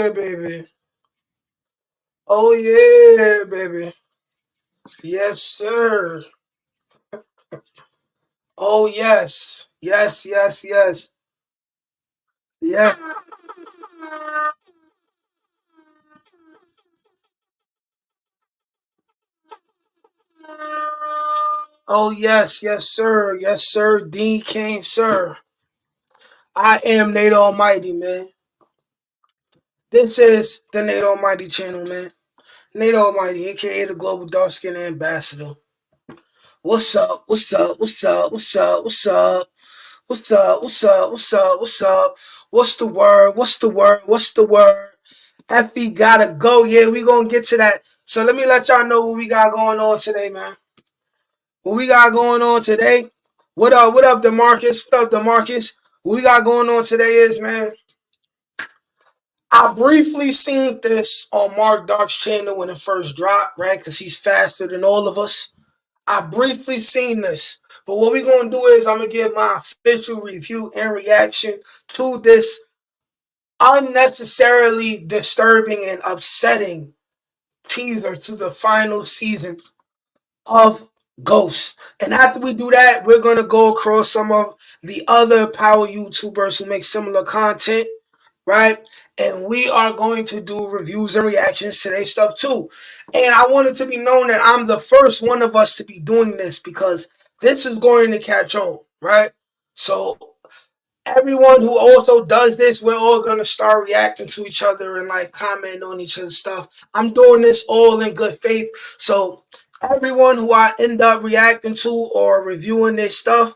yeah, baby. Oh yeah, baby. Yes, sir. Oh yes. Yes, yes, yes. Yeah. Oh yes, yes, sir. Yes, sir. Dean King, sir. I am Nate Almighty, man. This is the Nate Almighty channel, man. Nate Almighty, aka the Global Dark Skin Ambassador. What's up? What's up? What's up? What's up? What's up? What's up? What's up? What's up? What's up? What's the word? What's the word? What's the word? Effie gotta go. Yeah, we gonna get to that. So let me let y'all know what we got going on today, man. What we got going on today? What up? What up, DeMarcus? What up, DeMarcus? What we got going on today is, man, I briefly seen this on Marc Dark's channel when it first dropped, right? Because he's faster than all of us. I briefly seen this. But what we're going to do is I'm going to give my official review and reaction to this unnecessarily disturbing and upsetting teaser to the final season of Ghost. And after we do that, we're going to go across some of the other power YouTubers who make similar content, right? And we are going to do reviews and reactions to their stuff too. And I want it to be known that I'm the first one of us to be doing this because this is going to catch on, right? So everyone who also does this, we're all going to start reacting to each other and like comment on each other's stuff. I'm doing this all in good faith. So everyone who I end up reacting to or reviewing their stuff,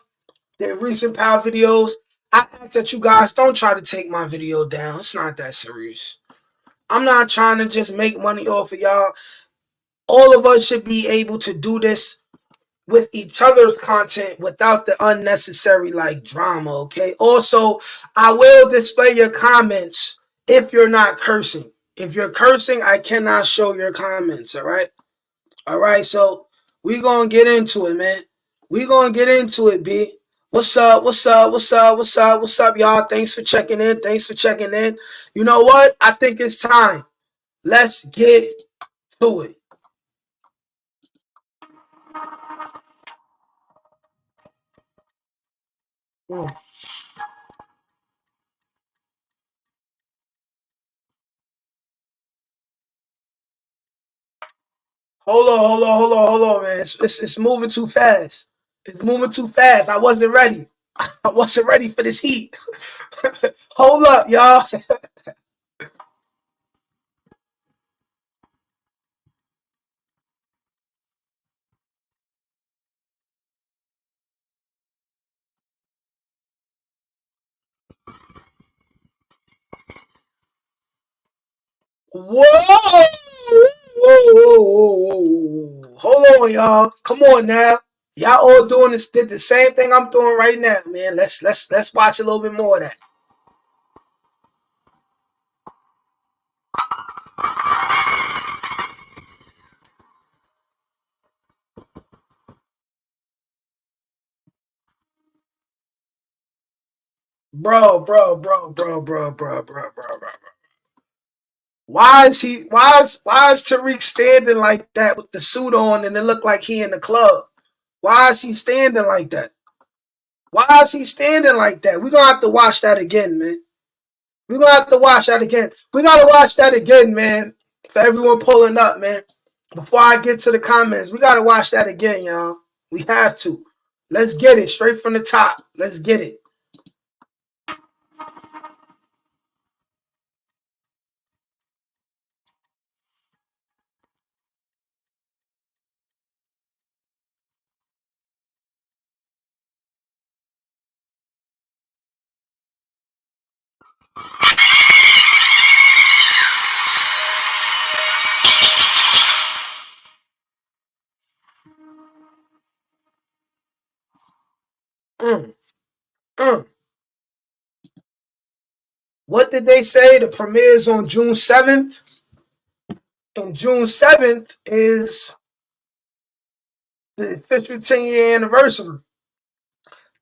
their recent power videos, I ask that you guys don't try to take my video down. It's not that serious. I'm not trying to just make money off of y'all. All of us should be able to do this with each other's content without the unnecessary like drama, okay? Also, I will display your comments if you're not cursing. If you're cursing, I cannot show your comments, all right? All right, so we gonna get into it, man. We gonna get into it, B. What's up? What's up? What's up? What's up? What's up, y'all? Thanks for checking in. Thanks for checking in. You know what? I think it's time. Let's get to it. Mm. Hold on, hold on, hold on, hold on, man. It's moving too fast. It's moving too fast. I wasn't ready. I wasn't ready for this heat. Hold up, y'all. Whoa! Whoa, whoa, whoa, whoa. Hold on, y'all. Come on now. Y'all all doing this did the same thing I'm doing right now, man. Let's watch a little bit more of that. Bro. Why is Tariq standing like that with the suit on and it look like he in the club? Why is he standing like that? Why is he standing like that? We're gonna have to watch that again, man. We're gonna have to watch that again. We gotta watch that again, man. For everyone pulling up, man. Before I get to the comments, we gotta watch that again, y'all. We have to. Let's get it straight from the top. Let's get it. Mm, mm. What did they say? The premiere is on June 7th. And June 7th is the official 10-year anniversary.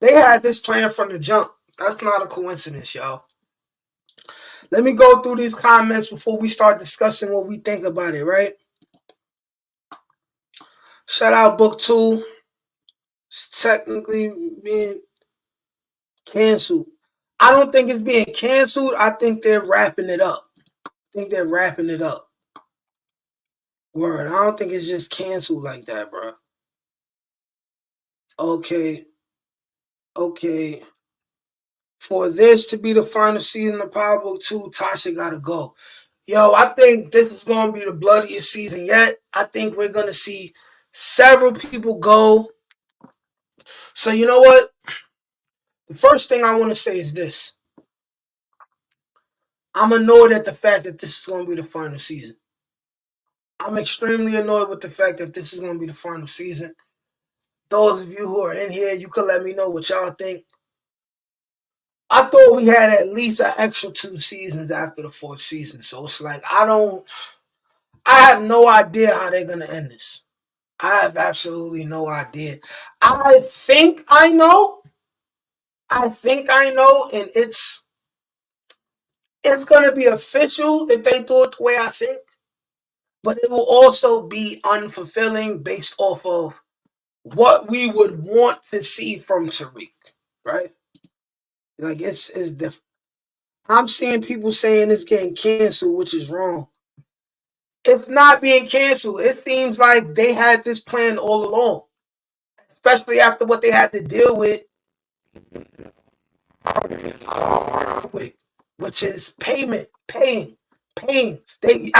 They had this plan from the jump. That's not a coincidence, y'all. Let me go through these comments before we start discussing what we think about it, right? Shout out Book 2. It's technically being canceled. I don't think it's being canceled. I think they're wrapping it up. Word. I don't think it's just canceled like that, bro. Okay. For this to be the final season of Power Book 2, Tasha gotta go. Yo, I think this is gonna be the bloodiest season yet. I think we're gonna see several people go. So you know what? The first thing I want to say is this. I'm annoyed at the fact that this is gonna be the final season. I'm extremely annoyed with the fact that this is gonna be the final season. Those of you who are in here, you could let me know what y'all think. I thought we had at least an extra 2 seasons after the 4th season. So it's like I have no idea how they're gonna end this. I have absolutely no idea. I think I know, and it's gonna be official if they do it the way I think. But it will also be unfulfilling based off of what we would want to see from Tariq, right? Like it's different. I'm seeing people saying it's getting canceled, which is wrong. It's not being canceled. It seems like they had this plan all along, especially after what they had to deal with, which is paying. I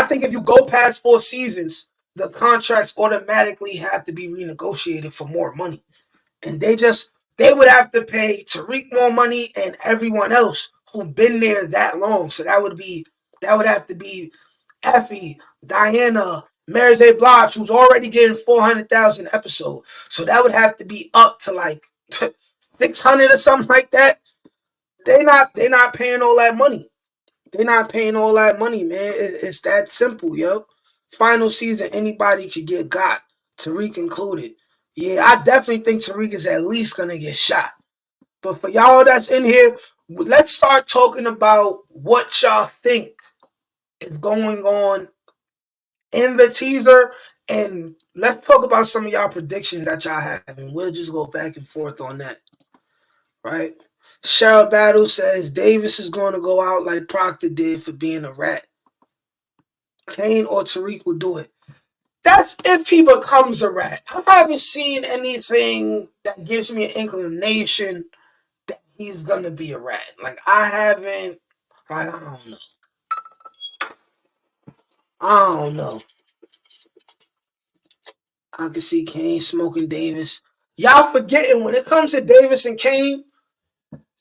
think if you go past 4 seasons, the contracts automatically have to be renegotiated for more money, and they would have to pay Tariq more money and everyone else who've been there that long. So that would have to be Effie, Diana, Mary J. Blige, who's already getting 400,000 episode. So that would have to be up to like 600 or something like that. They're not paying all that money. They're not paying all that money, man. It's that simple, yo. Final season, anybody could get got, Tariq included. Yeah, I definitely think Tariq is at least gonna get shot. But for y'all that's in here, let's start talking about what y'all think is going on in the teaser, and let's talk about some of y'all predictions that y'all have, and we'll just go back and forth on that, right? Cheryl Battle says Davis is going to go out like Proctor did for being a rat. Kane or Tariq will do it. That's if he becomes a rat. I haven't seen anything that gives me an inclination that he's going to be a rat. Like, I haven't, like, I don't know. I can see Kane smoking Davis. Y'all forgetting when it comes to Davis and Kane,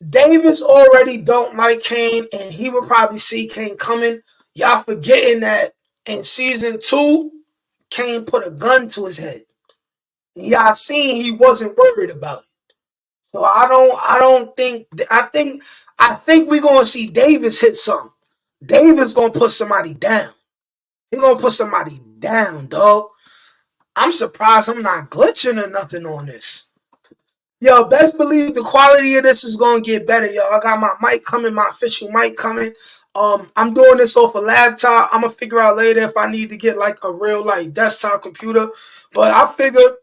Davis already don't like Kane, and he would probably see Kane coming. Y'all forgetting that in season 2, Kane put a gun to his head. And y'all seen he wasn't worried about it. So I think we're gonna see Davis hit something. Davis gonna put somebody down. He gonna put somebody down, dog. I'm surprised I'm not glitching or nothing on this. Yo, best believe the quality of this is gonna get better, yo. I got my mic coming, my official mic coming. I'm doing this off a laptop. I'm gonna figure out later if I need to get like a real like desktop computer. But I figured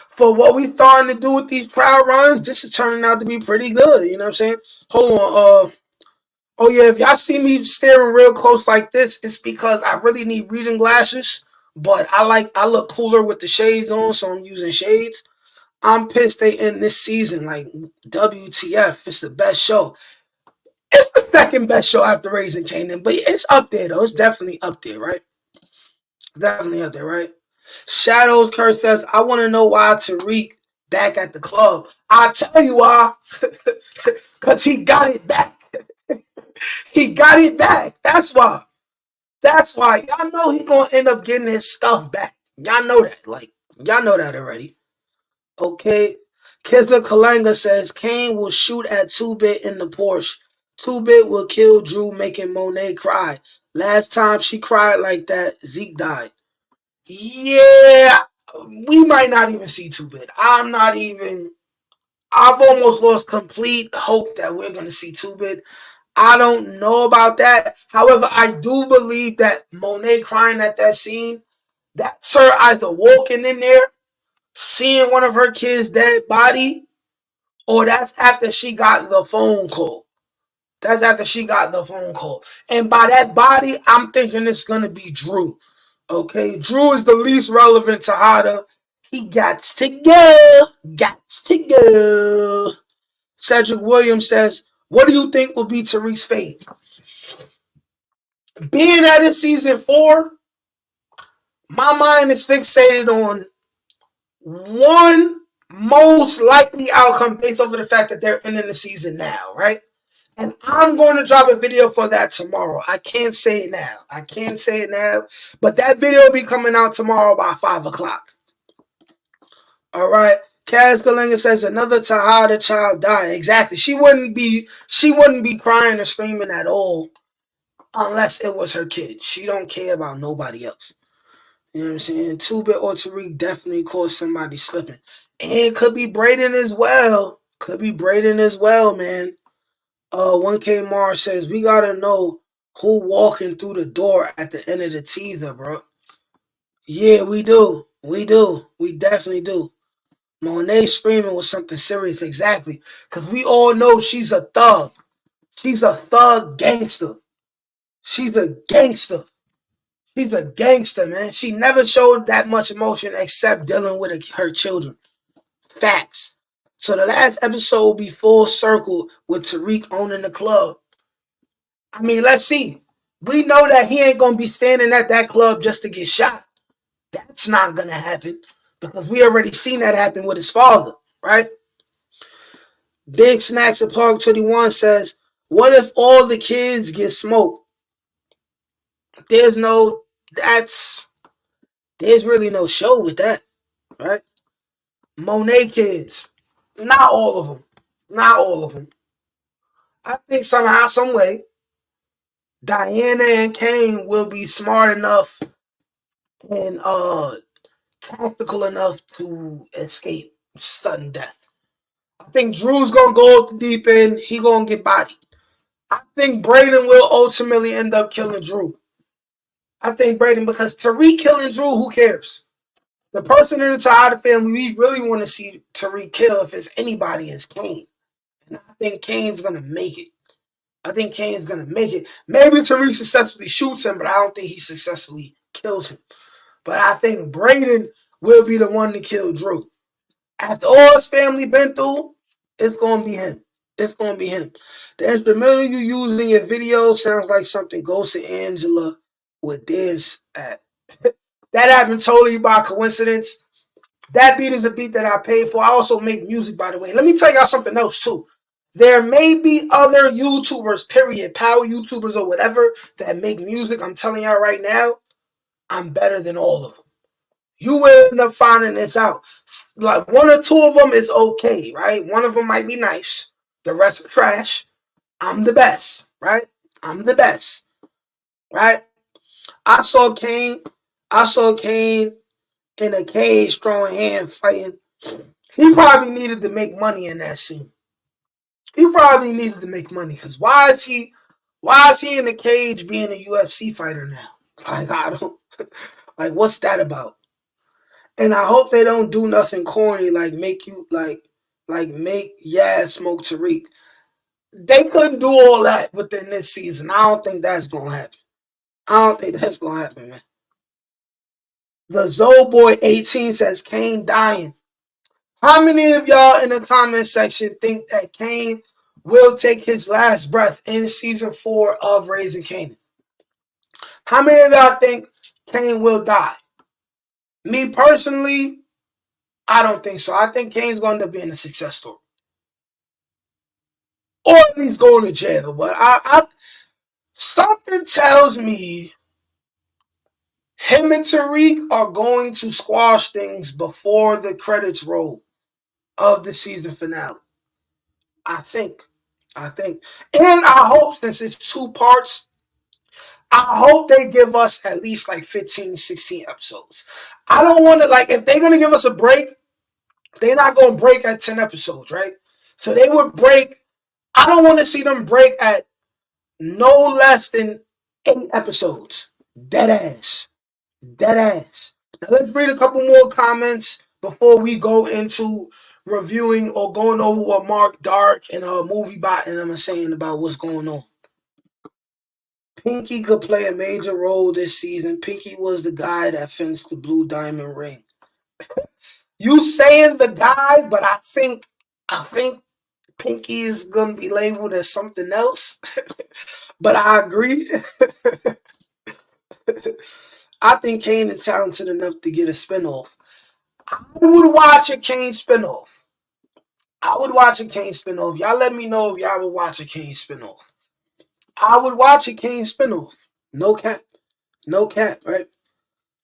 for what we starting to do with these trial runs, this is turning out to be pretty good. You know what I'm saying? Hold on. Oh yeah, if y'all see me staring real close like this, it's because I really need reading glasses. But I look cooler with the shades on, so I'm using shades. I'm pissed they end this season. Like, WTF, it's the best show. It's the second best show after Raising Kanan, but it's up there though. It's definitely up there, right? Definitely up there, right? Shadows Curse says, I want to know why Tariq back at the club. I'll tell you why. Because he got it back. He got it back. That's why. That's why. Y'all know he gonna end up getting his stuff back. Y'all know that. Like, y'all know that already. Okay. Kizla Kalanga says Kane will shoot at 2-Bit in the Porsche. 2-Bit will kill Drew, making Monet cry. Last time she cried like that, Zeke died. Yeah, we might not even see 2-Bit. I've almost lost complete hope that we're going to see 2-Bit. I don't know about that. However, I do believe that Monet crying at that scene, that's her either walking in there, seeing one of her kids' dead body, or that's after she got the phone call. That's after she got the phone call. And by that body, I'm thinking it's going to be Drew. Okay? Drew is the least relevant to Hada. He gots to go. Gots to go. Cedric Williams says, what do you think will be Tariq's fate? Being that it's season 4, my mind is fixated on one most likely outcome based over the fact that they're ending the season now, right? And I'm going to drop a video for that tomorrow. I can't say it now. I can't say it now. But that video will be coming out tomorrow by 5 o'clock. All right. Kaz Kalinga says another Tahada child died. Exactly. She wouldn't be crying or screaming at all unless it was her kid. She don't care about nobody else. You know what I'm saying? 2-Bit or Tariq definitely caused somebody slipping. And it could be Brayden as well. Could be Brayden as well, man. 1K Mars says, we gotta know who walking through the door at the end of the teaser, bro. Yeah, we do. We do. We definitely do. Monet screaming was something serious, exactly. Because we all know she's a thug. She's a thug gangster. She's a gangster. She's a gangster, man. She never showed that much emotion except dealing with her children. Facts. So the last episode will be full circle with Tariq owning the club. I mean, let's see. We know that he ain't going to be standing at that club just to get shot. That's not going to happen because we already seen that happen with his father, right? Big Snacks at Park 21 says, what if all the kids get smoked? There's really no show with that, right? Monet kids. Not all of them. Not all of them. I think somehow, some way, Diana and Kane will be smart enough and tactical enough to escape sudden death. I think Drew's gonna go the deep end. He gonna get bodied. I think Brayden will ultimately end up killing Drew. I think Brayden, because Tariq killing Drew, who cares? The person in the Tahada family we really want to see Tariq kill, if it's anybody, is Kane. And I think Kane's gonna make it. Maybe Tariq successfully shoots him, but I don't think he successfully kills him. But I think Brayden will be the one to kill Drew. After all his family been through, it's gonna be him. It's gonna be him. The instrumental you use in your video sounds like something Ghost and Angela would dance at. That happened totally by coincidence. That beat is a beat that I paid for. I also make music, by the way. Let me tell y'all something else too. There may be other YouTubers, period, power YouTubers or whatever, that make music. I'm telling y'all right now, I'm better than all of them. You will end up finding this out. Like 1 or 2 of them is okay, right? One of them might be nice. The rest are trash. I'm the best, right? I'm the best, right? I saw Kane in a cage throwing hands fighting. He probably needed to make money in that scene. He probably needed to make money because why is he in the cage being a UFC fighter now? Like I don't like what's that about? And I hope they don't do nothing corny like make you make smoke Tariq. They couldn't do all that within this season. I don't think that's gonna happen. Man. The Zoboy 18 says Kane dying. How many of y'all in the comment section think that Kane will take his last breath in season 4 of Raising Kanan? How many of y'all think Kane will die? Me personally, I don't think so. I think Kane's going to be in a success story. Or at least going to jail. But something tells me him and Tariq are going to squash things before the credits roll of the season finale. I think. And I hope, since it's 2 parts, I hope they give us at least like 15, 16 episodes. I don't want to, like, if they're going to give us a break, they're not going to break at 10 episodes, right? So they would break. I don't want to see them break at No less than 8 episodes. Dead ass. Dead ass. Now let's read a couple more comments before we go into reviewing or going over what Marc Dark and Movie Bot and them are saying about what's going on. Pinky could play a major role this season. Pinky was the guy that finished the Blue Diamond ring. You saying the guy, but I think Pinky is gonna be labeled as something else. But I agree. I think Kane is talented enough to get a spinoff. I would watch a Kane spinoff. I would watch a Kane spinoff. Y'all let me know if y'all would watch a Kane spinoff. I would watch a Kane spinoff. No cap. No cap, right?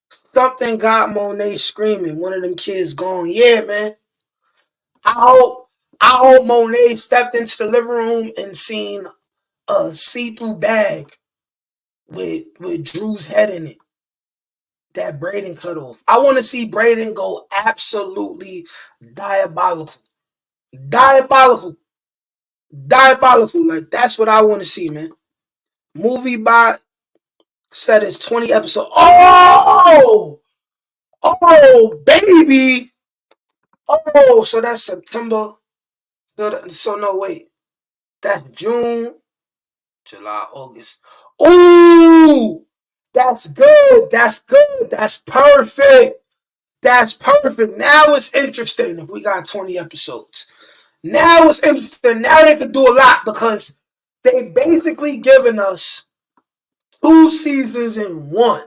Something got Monet screaming. One of them kids going, yeah, man. I hope Monet stepped into the living room and seen a see-through bag with Drew's head in it that Braden cut off. I want to see Braden go absolutely diabolical. Diabolical. Diabolical. Like, that's what I want to see, man. Movie Bot said it's 20 episodes. Oh! Oh, baby! Oh, so that's September. So no, wait. That's June, July, August. Ooh! That's good. That's good. That's perfect. That's perfect. Now it's interesting if we got 20 episodes. Now it's interesting. Now they could do a lot because they basically given us 2 seasons in one.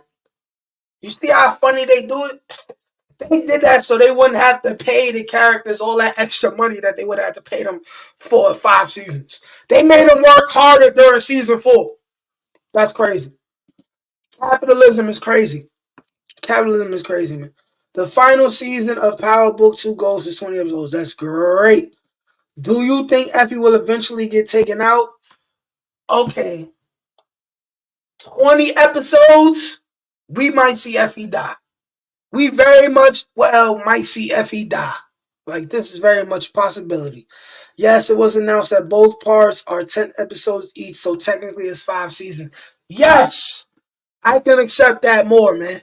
You see how funny they do it? They did that so they wouldn't have to pay the characters all that extra money that they would have to pay them for 5 seasons. They made them work harder during season 4. That's crazy. Capitalism is crazy. Capitalism is crazy, man. The final season of Power Book 2 Ghosts is 20 episodes. That's great. Do you think Effie will eventually get taken out? Okay. 20 episodes, we might see Effie die. We very much, might see Effie die. Like, this is very much a possibility. Yes, it was announced that both parts are 10 episodes each, so technically it's 5 seasons. Yes! I can accept that more, man.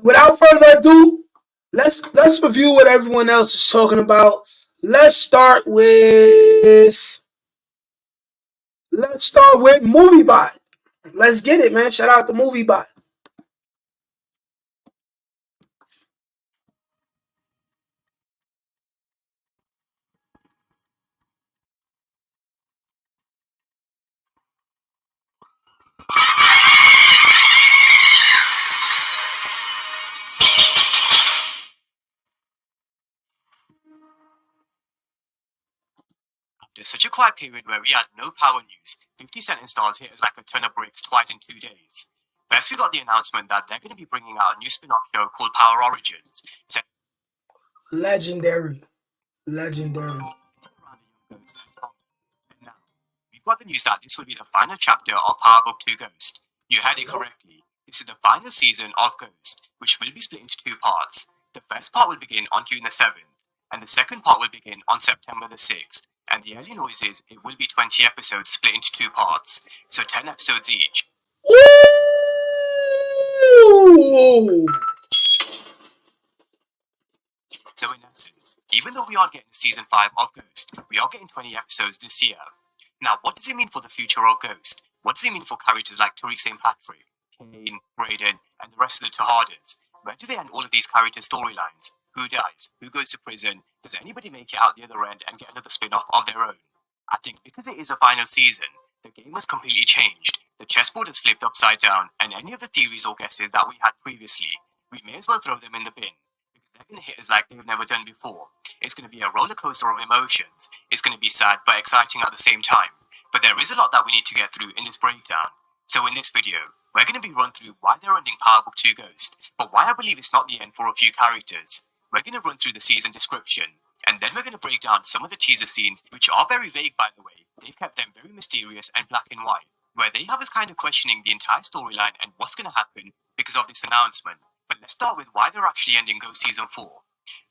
Without further ado, let's review what everyone else is talking about. Let's start with MovieBot. Let's get it, man. Shout out to MovieBot. After such a quiet period where we had no power news, 50 Cent and Stars hit us like a ton of bricks twice in 2 days. First, we got the announcement that they're going to be bringing out a new spin-off show called Power Origins. Legendary. Legendary. Now, we've got the news that this will be the final chapter of Power Book 2 Ghost. You heard it correctly. This is the final season of Ghost, which will be split into 2 parts. The first part will begin on June the 7th, and the second part will begin on September the 6th. And the early noise is it will be 20 episodes split into 2 parts, so 10 episodes each. Ooh. So in essence, even though we aren't getting season 5 of Ghost, we are getting 20 episodes this year. Now, what does it mean for the future of Ghost? What does it mean for characters like Tariq St. Patrick, Kane, Braden, and the rest of the Tahadas? Where do they end all of these characters' storylines? Who dies? Who goes to prison? Does anybody make it out the other end and get another spin-off of their own? I think because it is a final season, the game has completely changed. The chessboard has flipped upside down, and any of the theories or guesses that we had previously, we may as well throw them in the bin. They're going to hit us like they've never done before. It's going to be a roller coaster of emotions. It's going to be sad but exciting at the same time. But there is a lot that we need to get through in this breakdown. So in this video, we're going to be run through why they're ending Power Book 2 Ghost, but why I believe it's not the end for a few characters. We're going to run through the season description, and then we're going to break down some of the teaser scenes, which are very vague by the way. They've kept them very mysterious and black and white, where they have us kind of questioning the entire storyline and what's going to happen because of this announcement. But let's start with why they're actually ending Ghost Season 4.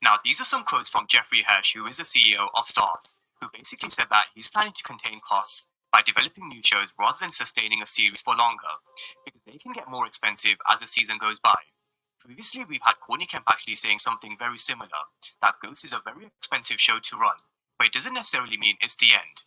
Now, these are some quotes from Jeffrey Hirsch, who is the CEO of Stars, who basically said that he's planning to contain costs, by developing new shows rather than sustaining a series for longer, because they can get more expensive as the season goes by. Previously, we've had Corny Kemp actually saying something very similar, that Ghost is a very expensive show to run, but it doesn't necessarily mean it's the end.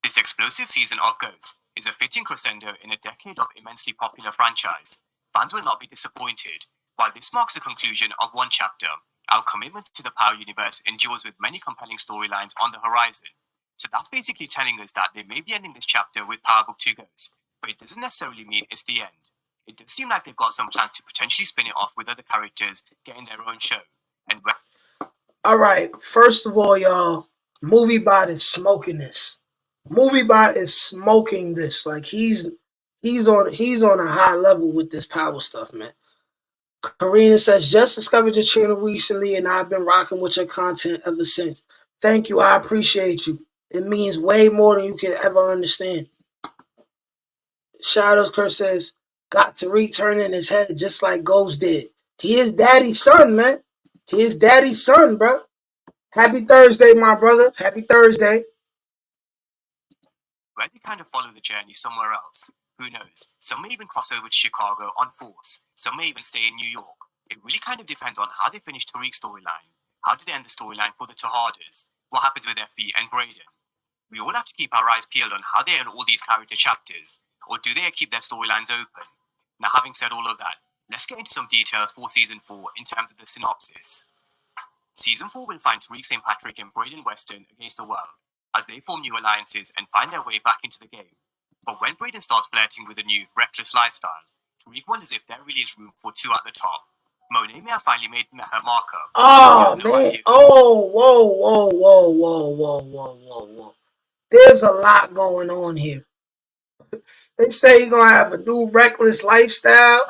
This explosive season of Ghost is a fitting crescendo in a decade of immensely popular franchise. Fans will not be disappointed. While this marks the conclusion of one chapter, our commitment to the Power universe endures with many compelling storylines on the horizon. So that's basically telling us that they may be ending this chapter with Power Book 2 Ghost, but it doesn't necessarily mean it's the end. It does seem like they've got some plans to potentially spin it off with other characters getting their own show. And Alright, first of all, y'all, MovieBot is smoking this. MovieBot is smoking this. Like he's on a high level with this power stuff, man. Karina says, just discovered your channel recently and I've been rocking with your content ever since. Thank you. I appreciate you. It means way more than you can ever understand. Shadows Curse says, got Tariq turning his head just like Ghost did. He is daddy's son, man. He is daddy's son, bro. Happy Thursday, my brother. Happy Thursday. where they kind of follow the journey somewhere else. Who knows? Some may even cross over to Chicago on Force. Some may even stay in New York. It really kind of depends on how they finish Tariq's storyline. How do they end the storyline for the Tahadas? What happens with Effie and Brayden? We all have to keep our eyes peeled on how they end all these character chapters. Or do they keep their storylines open? Now, having said all of that, let's get into some details for Season 4 in terms of the synopsis. Season 4 will find Tariq St. Patrick and Brayden Weston against the world, as they form new alliances and find their way back into the game. But when Brayden starts flirting with a new, reckless lifestyle, Tariq wonders if there really is room for two at the top. Monet may have finally met her marker. Oh, man. Oh, whoa. There's a lot going on here. They say you're going to have a new reckless lifestyle.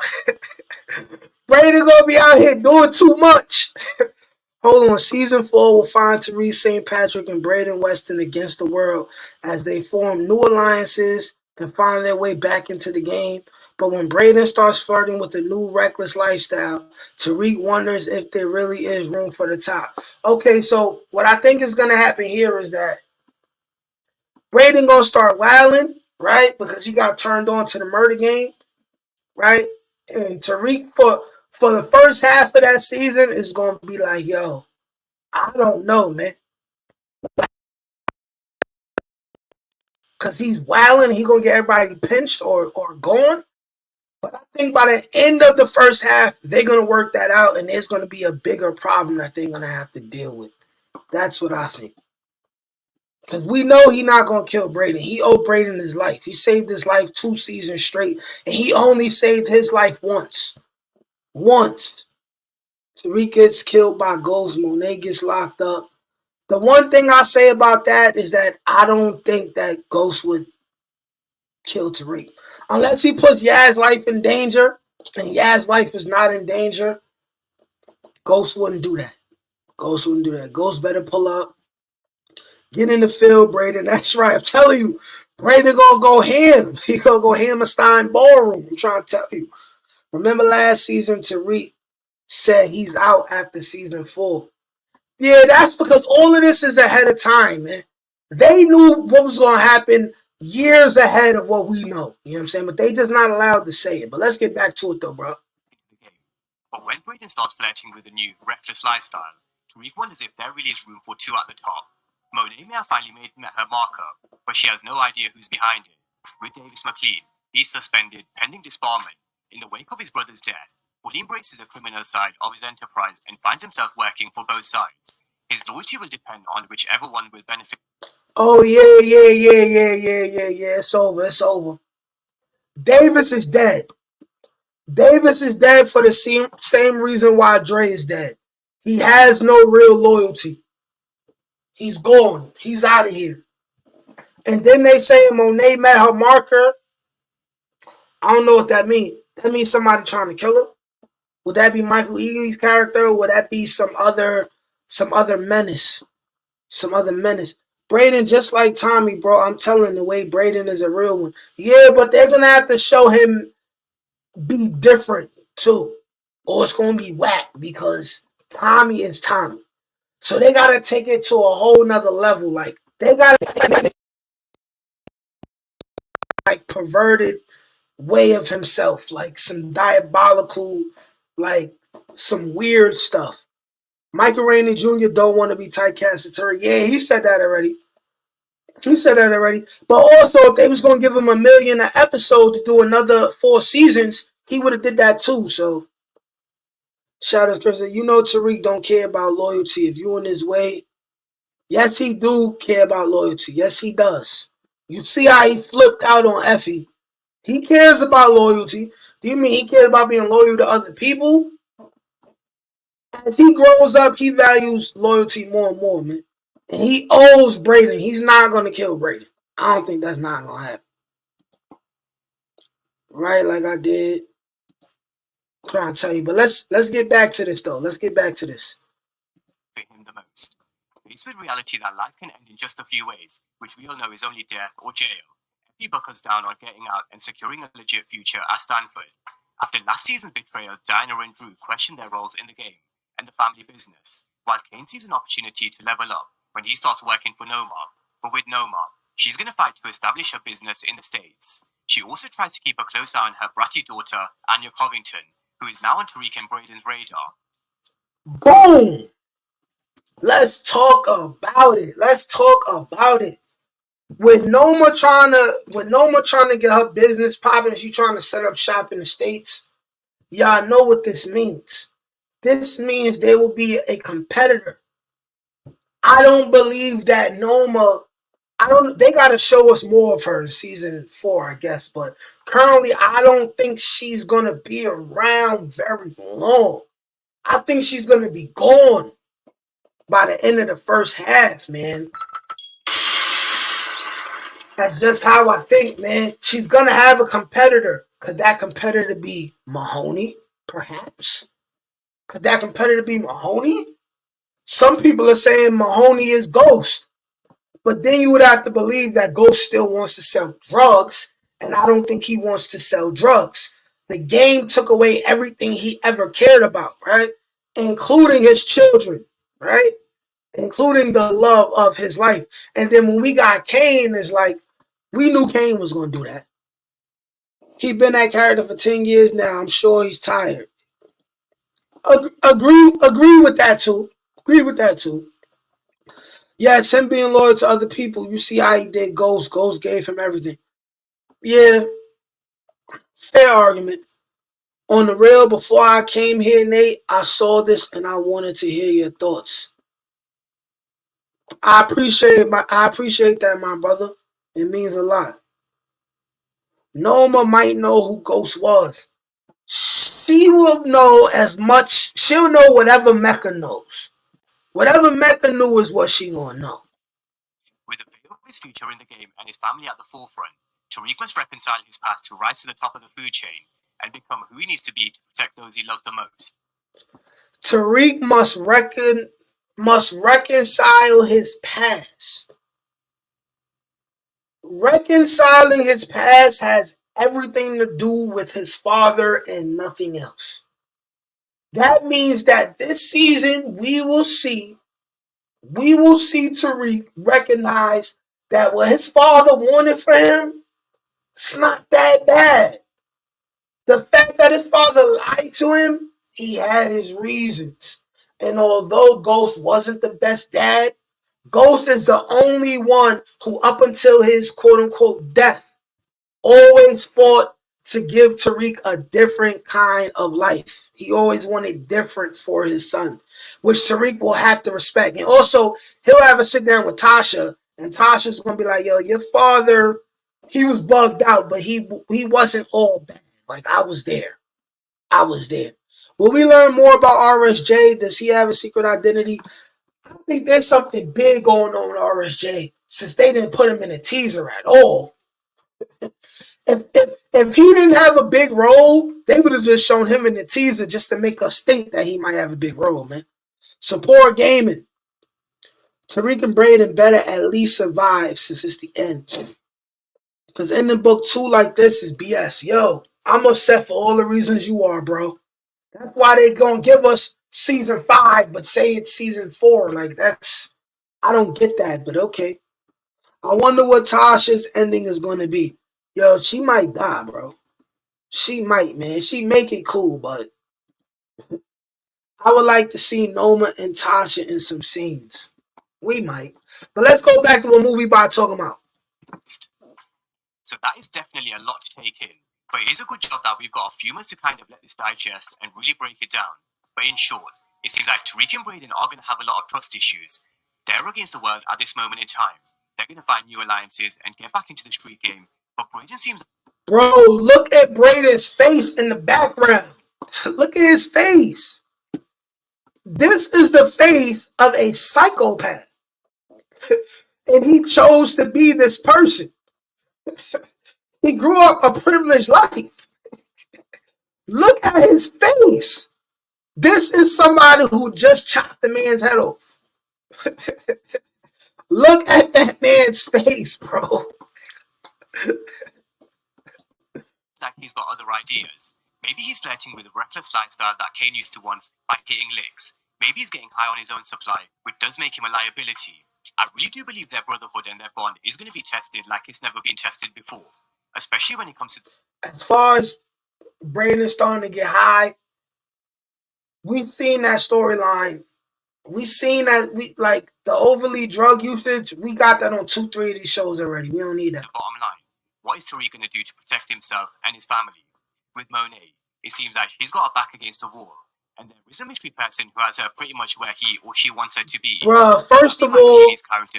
Brayden going to be out here doing too much. Hold on. Season 4 will find Tariq St. Patrick and Brayden Weston against the world as they form new alliances and find their way back into the game. But when Brayden starts flirting with a new reckless lifestyle, Tariq wonders if there really is room for the top. Okay, so what I think is going to happen here is that Brayden going to start wilding, right? Because he got turned on to the murder game, right? And Tariq, for the first half of that season, is going to be like, yo, I don't know, man. Because he's wilding, he going to get everybody pinched or gone. But I think by the end of the first half, they're going to work that out, and there's going to be a bigger problem that they're going to have to deal with. That's what I think. Because we know he's not going to kill Brayden. He owed Brayden his life. He saved his life 2 seasons straight, and he only saved his life once. Once. Tariq gets killed by Ghost. Monet gets locked up. The one thing I say about that is that I don't think that Ghost would kill Tariq. Unless he puts Yaz's life in danger, and Yaz's life is not in danger, Ghost wouldn't do that. Ghost wouldn't do that. Ghost better pull up. Get in the field, Brayden. That's right. I'm telling you, Brayden gonna go ham. He gonna go Hammerstein Ballroom. I'm trying to tell you. Remember last season, Tariq said he's out after season 4. Yeah, that's because all of this is ahead of time, man. They knew what was gonna happen years ahead of what we know. You know what I'm saying? But they just not allowed to say it. But let's get back to it though, bro. But when Brayden starts flirting with a new, reckless lifestyle, Tariq wonders if there really is room for two at the top. Monet may have finally met her marker, but she has no idea who's behind it. With Davis McLean, he's suspended pending disbarment. In the wake of his brother's death, Woody embraces the criminal side of his enterprise and finds himself working for both sides. His loyalty will depend on whichever one will benefit. Oh, yeah. It's over. Davis is dead. Davis is dead for the same reason why Dre is dead. He has no real loyalty. He's gone. He's out of here. And then they say Monet met her marker. I don't know what that means. That means somebody trying to kill her? Would that be Michael Ealy's character? Or would that be some other menace? Some other menace. Brayden, just like Tommy, bro, I'm telling the way Brayden is a real one. Yeah, but they're going to have to show him be different, too. Or it's going to be whack because Tommy is Tommy. So they got to take it to a whole nother level. Like, they got to perverted way of himself, like some diabolical, like some weird stuff. Michael Rainey Jr. don't want to be typecast as Tariq. Yeah, he said that already. But also, if they was gonna give him $1 million an episode to do another 4 seasons, he would have did that too. So, shout out to you know Tariq don't care about loyalty. If you in his way, yes, he do care about loyalty. Yes, he does. You see how he flipped out on Effie. He cares about loyalty. Do you mean he cares about being loyal to other people? As he grows up, he values loyalty more and more, man. And he owes Brayden. He's not gonna kill Brayden. I don't think that's not gonna happen. Right, like I did. I'm trying to tell you. But let's get back to this though. Let's get back to this. For him the most. Faced with reality that life can end in just a few ways, which we all know is only death or jail, he buckles down on getting out and securing a legit future at Stanford. After last season's betrayal, Diana and Drew question their roles in the game and the family business, while Kane sees an opportunity to level up when he starts working for Noma. But with Noma, she's going to fight to establish her business in the States. She also tries to keep a close eye on her bratty daughter, Anya Covington, who is now on Tariq and Brayden's radar. Boom! Let's talk about it. With Noma trying to get her business popping, she trying to set up shop in the States. Y'all know what this means. This means there will be a competitor. I don't believe that Noma. They gotta show us more of her in season 4, I guess. But currently, I don't think she's gonna be around very long. I think she's gonna be gone by the end of the first half, man. That's just how I think, man. She's gonna have a competitor. Could that competitor be Mahoney? Perhaps. Could that competitor be Mahoney? Some people are saying Mahoney is Ghost. But then you would have to believe that Ghost still wants to sell drugs, and I don't think he wants to sell drugs. The game took away everything he ever cared about, right? Including his children, right? Including the love of his life. And then when we got Kane, it's like, we knew Kane was going to do that. He's been that character for 10 years now. I'm sure he's tired. Agree with that too. Yes, him being loyal to other people. You see how he did Ghost. Ghost gave him everything. Yeah, fair argument. On the real, before I came here, Nate, I saw this and I wanted to hear your thoughts. I appreciate that, my brother. It means a lot. Noma might know who Ghost was. She will know as much. She'll know whatever Mecca knows. Whatever Mecca knew is what she gonna know. With the veil of his future in the game and his family at the forefront, Tariq must reconcile his past to rise to the top of the food chain and become who he needs to be to protect those he loves the most. Tariq must reconcile his past. Reconciling his past has everything to do with his father and nothing else. That means that this season we will see Tariq recognize that what his father wanted for him, it's not that bad. The fact that his father lied to him, he had his reasons. And although Ghost wasn't the best dad, Ghost is the only one who, up until his quote-unquote death, always fought to give Tariq a different kind of life. He always wanted different for his son, which Tariq will have to respect. And also, he'll have a sit down with Tasha, and Tasha's going to be like, yo, your father, he was bugged out, but he wasn't all bad. Like, I was there. Will we learn more about RSJ? Does he have a secret identity? I think there's something big going on with RSJ since they didn't put him in a teaser at all. If he didn't have a big role, they would have just shown him in the teaser just to make us think that he might have a big role, man. Support gaming. Tariq and Brayden better at least survive since it's the end. Because ending book 2 like this is BS. Yo, I'm upset for all the reasons you are, bro. That's why they gonna give us season 5, but say it's season 4. Like, I don't get that, but okay. I wonder what Tasha's ending is going to be. Yo, she might die, bro. She might, man. She make it cool, but I would like to see Noma and Tasha in some scenes. We might. But let's go back to the movie by talking about. So that is definitely a lot to take in. But it is a good job that we've got a few months to kind of let this digest and really break it down. But in short, it seems like Tariq and Brayden are going to have a lot of trust issues. They're against the world at this moment in time. They're going to find new alliances and get back into the street game. But Brayden seems... Bro, look at Brayden's face in the background. Look at his face. This is the face of a psychopath. And he chose to be this person. He grew up a privileged life. Look at his face. This is somebody who just chopped the man's head off. Look at that man's face, bro. Like he's got other ideas. Maybe he's flirting with a reckless lifestyle that Kane used to once by hitting licks. Maybe he's getting high on his own supply, which does make him a liability. I really do believe their brotherhood and their bond is going to be tested like it's never been tested before. Especially when it comes to... As far as Brayden starting to get high, we've seen that storyline. We've seen that, like the overly drug usage, we got that on 2-3 of these shows already. We don't need that. The bottom line, what is Tariq going to do to protect himself and his family? With Monet, it seems like he's got her back against the wall. And there is a mystery person who has her pretty much where he or she wants her to be. Bruh, first of all, especially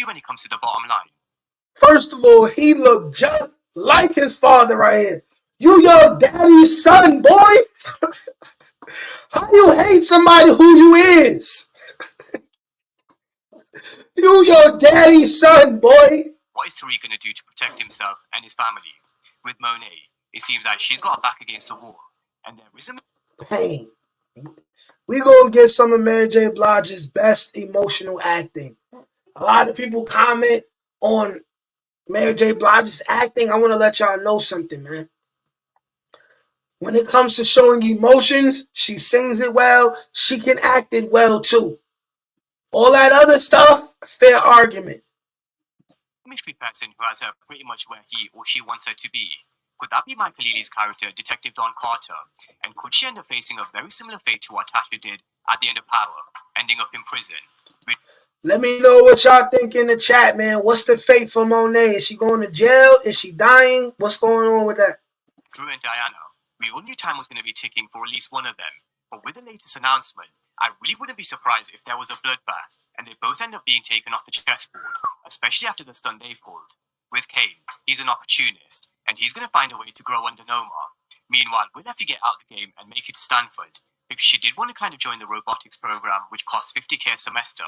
when it comes to the bottom line. First of all, he looked just like his father right here. You your daddy's son, boy. How you hate somebody who you is? You your daddy's son, boy. What is Tariq going to do to protect himself and his family? With Monet, it seems like she's got her back against the wall. And there is a... Hey, we gonna get some of Mary J. Blige's best emotional acting. A lot of people comment on Mary J. Blige's acting. I want to let y'all know something, man. When it comes to showing emotions, she sings it well. She can act it well, too. All that other stuff, fair argument. Mystery person who has her pretty much where he or she wants her to be. Could that be Michael Ealy's character, Detective Don Carter? And could she end up facing a very similar fate to what Tasha did at the end of Power, ending up in prison? Let me know what y'all think in the chat, man. What's the fate for Monet? Is she going to jail? Is she dying? What's going on with that? Drew and Diana, we all knew time was going to be ticking for at least one of them. But with the latest announcement, I really wouldn't be surprised if there was a bloodbath and they both end up being taken off the chessboard, especially after the stunt they pulled. With Kane, he's an opportunist, and he's going to find a way to grow under Noma. Meanwhile, we'll have to get out of the game and make it to Stanford, because she did want to kind of join the robotics program, which costs $50,000 a semester.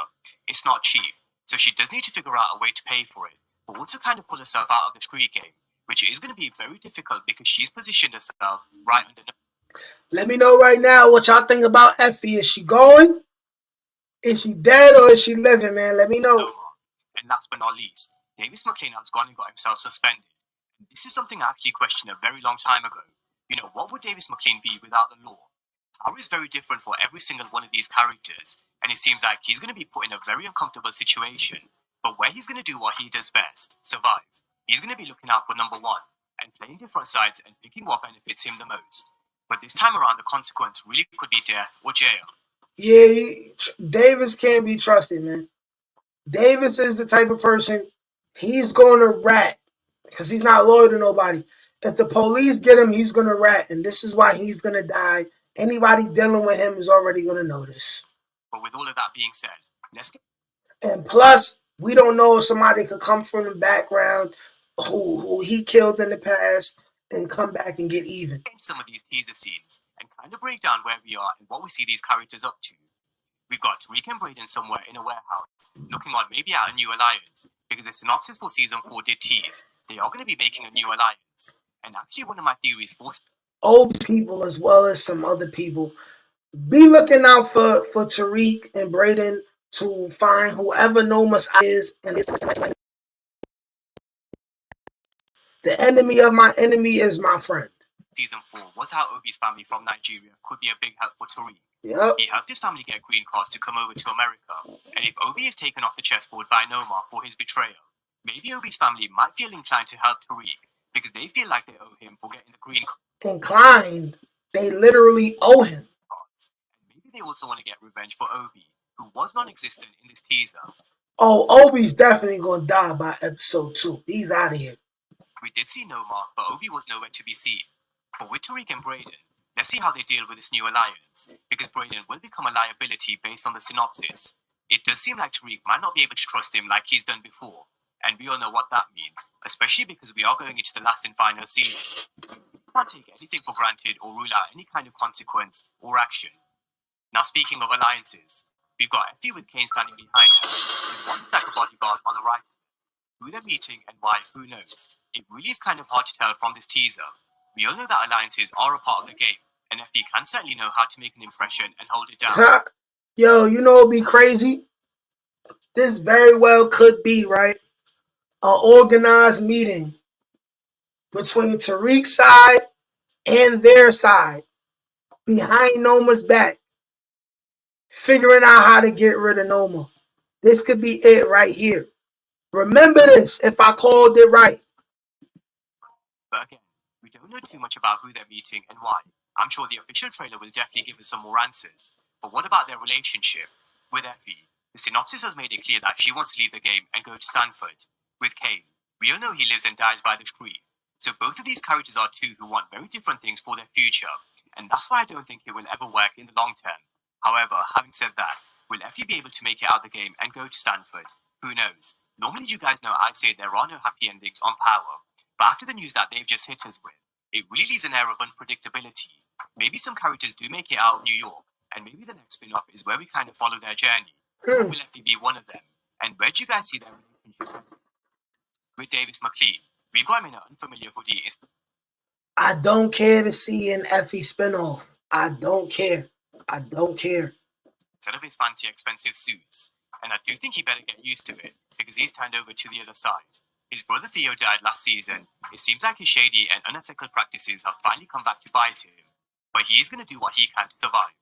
It's not cheap, so she does need to figure out a way to pay for it, but also kind of pull herself out of the street game, which is going to be very difficult because she's positioned herself right under Noma. Let me know right now what y'all think about Effie. Is she going? Is she dead or is she living, man? Let me know. And last but not least, Davis McLean has gone and got himself suspended. This is something I actually questioned a very long time ago. You know, what would Davis McLean be without the law? Power is very different for every single one of these characters, and it seems like he's going to be put in a very uncomfortable situation. But where he's going to do what he does best, survive. He's going to be looking out for number one, and playing different sides and picking what benefits him the most. But this time around, the consequence really could be death or jail. Yeah, Davis can't be trusted, man. Davis is the type of person, he's going to rat because he's not loyal to nobody. If the police get him, he's going to rat, and this is why he's going to die. Anybody dealing with him is already going to know this. But with all of that being said, let's get... And plus, we don't know if somebody could come from the background who he killed in the past and come back and get even. Some of these teaser scenes and kind of break down where we are and what we see these characters up to. We've got Tariq and Brayden somewhere in a warehouse, looking on maybe at a new alliance, because the synopsis for season 4 did tease they are going to be making a new alliance. And actually, one of my theories for old people as well as some other people, be looking out for Tariq and Brayden to find whoever Noma's is, and the enemy of my enemy is my friend. Season 4 was how Obi's family from Nigeria could be a big help for Tariq. Yep. He helped his family get green cards to come over to America, and if Obi is taken off the chessboard by Noma for his betrayal, Maybe Obi's family might feel inclined to help Tariq because they feel like they owe him for getting the green Inclined. They literally owe him. cards. And maybe they also want to get revenge for Obi, who was non-existent in this teaser. Oh, Obi's definitely gonna die by episode 2. He's out of here. We did see Nomar, but Obi was nowhere to be seen. But with Tariq and Brayden, let's see how they deal with this new alliance, because Brayden will become a liability based on the synopsis. It does seem like Tariq might not be able to trust him like he's done before, and we all know what that means, especially because we are going into the last and final season. We can't take anything for granted or rule out any kind of consequence or action. Now, speaking of alliances, we've got Effie with Kane standing behind her, with one second bodyguard on the right. Who they're meeting and why, who knows? It really is kind of hard to tell from this teaser. We all know that alliances are a part of the game, and Effie can certainly know how to make an impression and hold it down. Yo, you know it'd be crazy? This very well could be, right? An organized meeting between Tariq's side and their side, behind Noma's back, figuring out how to get rid of Noma. This could be it right here. Remember this if I called it right. But again, we don't know too much about who they're meeting and why. I'm sure the official trailer will definitely give us some more answers. But what about their relationship? With Effie, the synopsis has made it clear that she wants to leave the game and go to Stanford. With Kane, we all know he lives and dies by the street. So both of these characters are two who want very different things for their future. And that's why I don't think it will ever work in the long term. However, having said that, will Effie be able to make it out of the game and go to Stanford? Who knows? Normally you guys know I say there are no happy endings on Power. But after the news that they've just hit us with, it really leaves an air of unpredictability. Maybe some characters do make it out of New York, and maybe the next spin-off is where we kind of follow their journey. Will Effie be one of them? And where do you guys see their relationship with Davis McLean? We've got him in an unfamiliar hoodie. I don't care to see an Effie spinoff. I don't care. I don't care. Instead of his fancy expensive suits. And I do think he better get used to it, because he's turned over to the other side. His brother Theo died last season. It seems like his shady and unethical practices have finally come back to bite him. But he is going to do what he can to survive.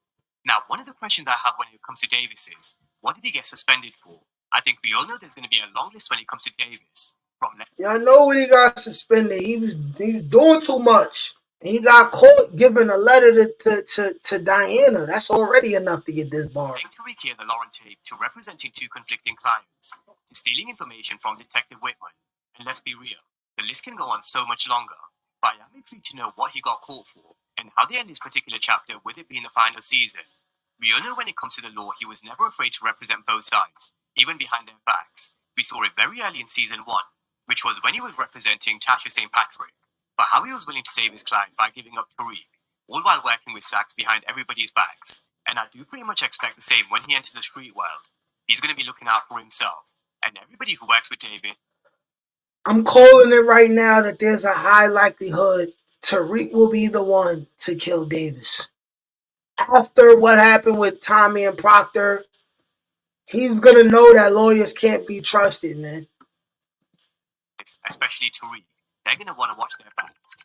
Now, one of the questions I have when it comes to Davis is, what did he get suspended for? I think we all know there's going to be a long list when it comes to Davis. Yeah, I know when he got suspended. He was doing too much. And he got caught giving a letter to Diana. That's already enough to get this bar. To recreate the Lauren tape, to representing two conflicting clients, to stealing information from Detective Whitman. And let's be real, the list can go on so much longer. But I am intrigued to know what he got caught for, and how they end this particular chapter with it being the final season. We all know when it comes to the law, he was never afraid to represent both sides, even behind their backs. We saw it very early in season 1, which was when he was representing Tasha St. Patrick, but how he was willing to save his client by giving up Tariq, all while working with Sachs behind everybody's backs. And I do pretty much expect the same when he enters the street world. He's going to be looking out for himself, and everybody who works with Davis. I'm calling it right now that there's a high likelihood Tariq will be the one to kill Davis. After what happened with Tommy and Proctor, he's going to know that lawyers can't be trusted, man. Especially Tariq. They're going to want to watch their backs.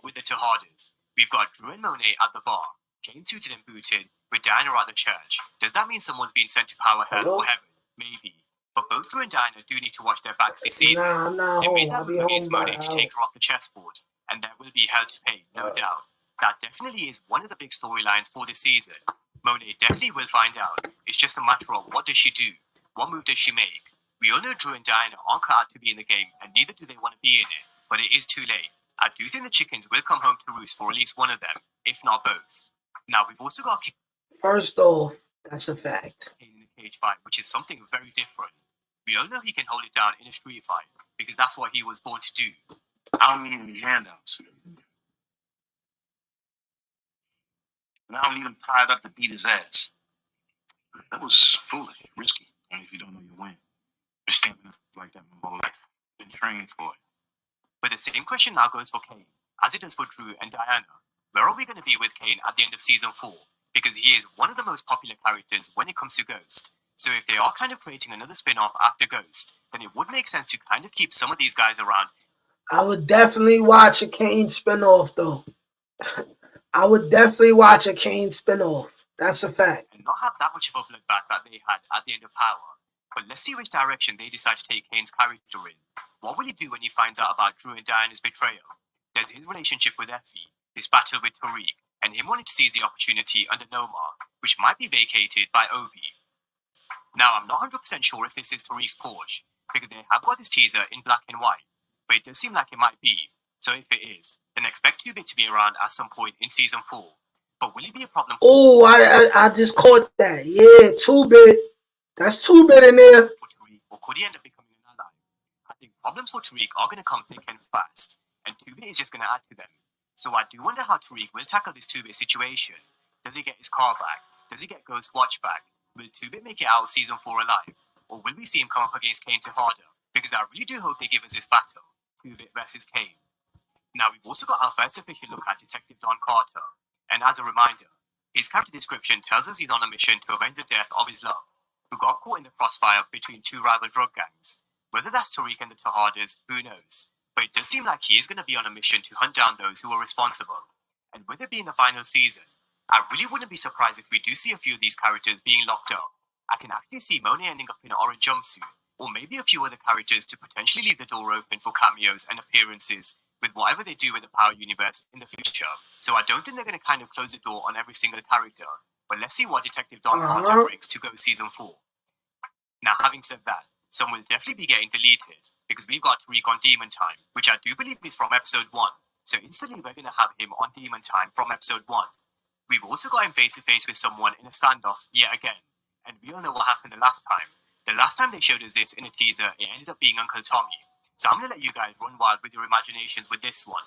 With the Tejaders, we've got Drew and Monet at the bar, Kane suited and booted, with Diana at the church. Does that mean someone's been sent to Power Hell or Heaven? Maybe. But both Drew and Diana do need to watch their backs this season. Nah, I'm not home. I'll be home by Monet to take her off the chessboard, and there will be hell to pay, no doubt. That definitely is one of the big storylines for this season. Monet definitely will find out. It's just a matter of what does she do? What move does she make? We all know Drew and Diana aren't cut out to be in the game, and neither do they want to be in it. But it is too late. I do think the chickens will come home to roost for at least one of them, if not both. Now, we've also got First off, that's a fact. Kane in a cage fight, which is something very different. We all know he can hold it down in a street fight, because that's what he was born to do. I don't need any handouts. And I don't need him tied up to beat his ass. That was foolish, risky. Only if you don't know you win. Been standing up like that my whole life. Been trained for it. But the same question now goes for Kane, as it does for Drew and Diana. Where are we going to be with Kane at the end of season 4? Because he is one of the most popular characters when it comes to Ghost. So if they are kind of creating another spin-off after Ghost, then it would make sense to kind of keep some of these guys around. I would definitely watch a Kane spin-off, though. I would definitely watch a Kane spin-off. That's a fact. And not have that much of a bloodbath that they had at the end of Power. But let's see which direction they decide to take Kane's character in. What will he do when he finds out about Drew and Diana's betrayal? There's his relationship with Effie, his battle with Tariq, and him wanting to seize the opportunity under Nomar, which might be vacated by Obi. Now, I'm not 100% sure if this is Tariq's Porsche, because they have got this teaser in black and white, but it does seem like it might be. So if it is, then expect 2-Bit to be around at some point in Season 4. But will it be a problem? Oh, I just caught that. Yeah, 2-Bit. That's 2-Bit in there. For Tariq, or could he end up becoming an ally? I think problems for Tariq are going to come thick and fast, and 2-Bit is just going to add to them. So I do wonder how Tariq will tackle this 2-Bit situation. Does he get his car back? Does he get Ghost's watch back? Will 2-Bit make it out of Season 4 alive? Or will we see him come up against Kane too harder? Because I really do hope they give us this battle, 2-Bit versus Kane. Now, we've also got our first official look at Detective Don Carter. And as a reminder, his character description tells us he's on a mission to avenge the death of his love, who got caught in the crossfire between two rival drug gangs. Whether that's Tariq and the Tahadas, who knows? But it does seem like he is going to be on a mission to hunt down those who are responsible. And with it being the final season, I really wouldn't be surprised if we do see a few of these characters being locked up. I can actually see Monet ending up in an orange jumpsuit, or maybe a few other characters to potentially leave the door open for cameos and appearances with whatever they do with the Power Universe in the future. So I don't think they're going to kind of close the door on every single character, but let's see what Detective Don Carter brings to Go Season 4. Now, having said that, some will definitely be getting deleted, because we've got Tariq on Demon Time, which I do believe is from Episode 1. So instantly we're going to have him on Demon Time from Episode 1. We've also got him face-to-face with someone in a standoff yet again, and we all know what happened the last time. The last time they showed us this in a teaser, it ended up being Uncle Tommy. So I'm going to let you guys run wild with your imaginations with this one.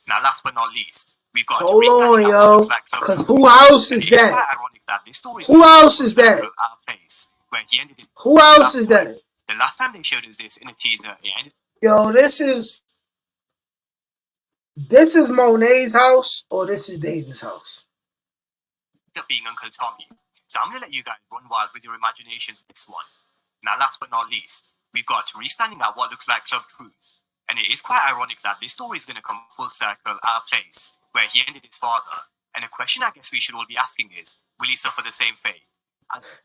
Now, last but not least, we've got Hold on, yo. Because who else is that? Who else is that? Who else is that? The last time they showed us this in a teaser, it ended. Yo, this is Monet's house, or this is David's house? Up being Uncle Tommy. So I'm going to let you guys run wild with your imaginations with this one. Now, last but not least, we've got Tariq standing at what looks like Club Truth. And it is quite ironic that this story is going to come full circle at a place where he ended his father. And a question I guess we should all be asking is, will he suffer the same fate?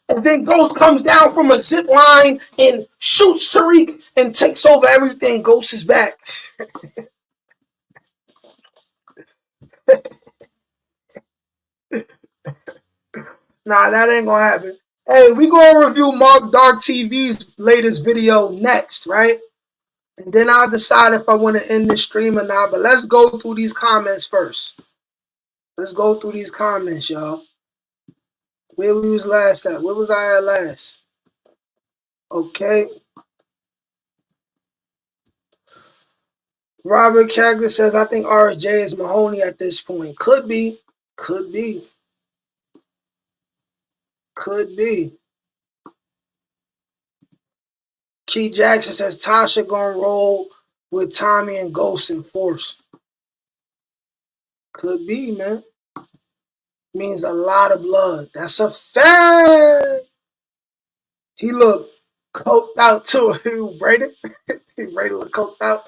And then Ghost comes down from a zip line and shoots Tariq and takes over everything. Ghost is back. Nah, that ain't gonna happen. Hey, we gonna review Marc Dark TV's latest video next, right? And then I'll decide if I want to end the stream or not. But let's go through these comments first. Let's go through these comments, y'all. Where we was last at? Where was I at last? Okay. Robert Cagler says, I think RSJ is Mahoney at this point. Could be. Could be. Could be. Keith Jackson says, Tasha gonna roll with Tommy and Ghost and Force. Could be, man. Means a lot of blood. That's a fact. He looked coked out too. Brayden. Brayden looked coked out.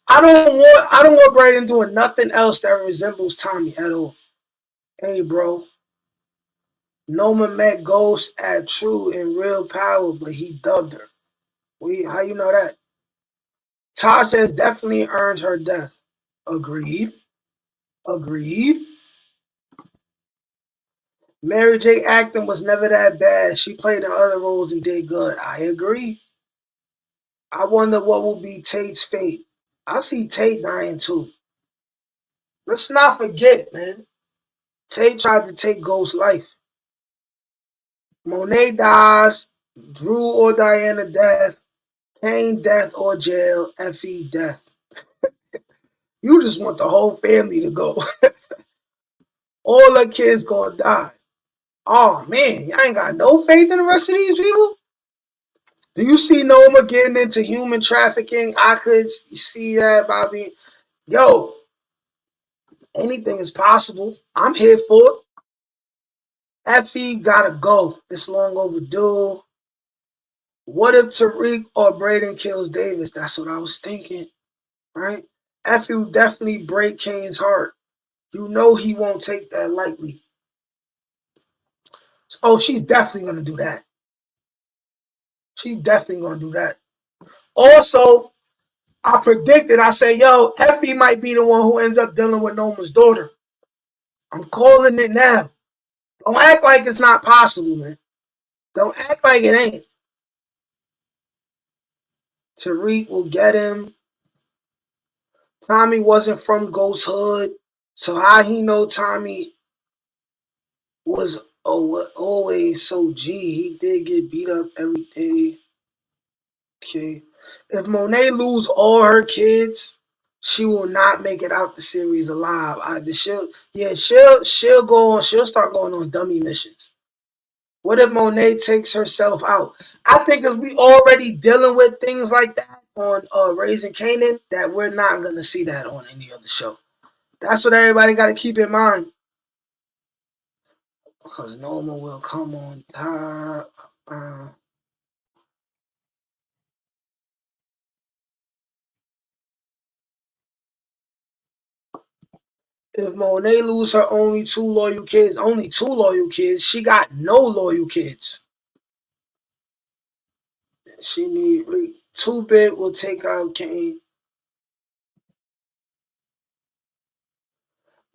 I don't want Brayden doing nothing else that resembles Tommy at all. Hey, bro. Noma met Ghost at True in Real Power, but he dubbed her. How you know that? Tasha has definitely earned her death. Agreed. Agreed. Mary J. acting was never that bad. She played in other roles and did good. I agree. I wonder what will be Tate's fate. I see Tate dying too. Let's not forget, man. Tate tried to take Ghost's life. Monet dies. Drew or Diana death. Kane death or jail. Effie death. You just want the whole family to go. All the kids gonna die. Oh man, y'all ain't got no faith in the rest of these people? Do you see Noma getting into human trafficking? I could see that, Bobby. Yo, anything is possible. I'm here for it. Effie gotta go. It's long overdue. What if Tariq or Brayden kills Davis? That's what I was thinking, right? Effie will definitely break Kane's heart. You know he won't take that lightly. Oh, she's definitely going to do that. She's definitely gonna do that. Also, I predicted. I said, "Yo, Effie might be the one who ends up dealing with Noma's daughter." I'm calling it now. Don't act like it's not possible, man. Don't act like it ain't. Tariq will get him. Tommy wasn't from Ghost Hood, so how he know Tommy was always so G? He did get beat up every day. Okay. If Monet lose all her kids, she will not make it out the series alive. She'll go on. She'll start going on dummy missions. What if Monet takes herself out? I think if we already dealing with things like that on Raising Kanan, that we're not gonna see that on any other show. That's what everybody got to keep in mind. Because Noma will come on top. If Monet lose her only two loyal kids, she got no loyal kids. She need 2-Bit will take out Kane.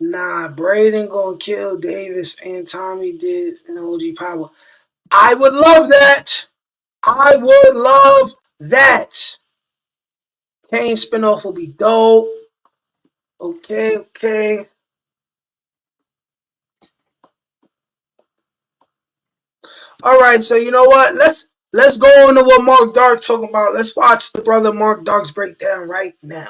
Nah, Braden gonna kill Davis and Tommy did in OG Power. I would love that. I would love that. Kane spinoff will be dope. Okay. All right, so you know what? Let's go on to what Marc Dark talking about. Let's watch the brother Marc Dark's breakdown right now.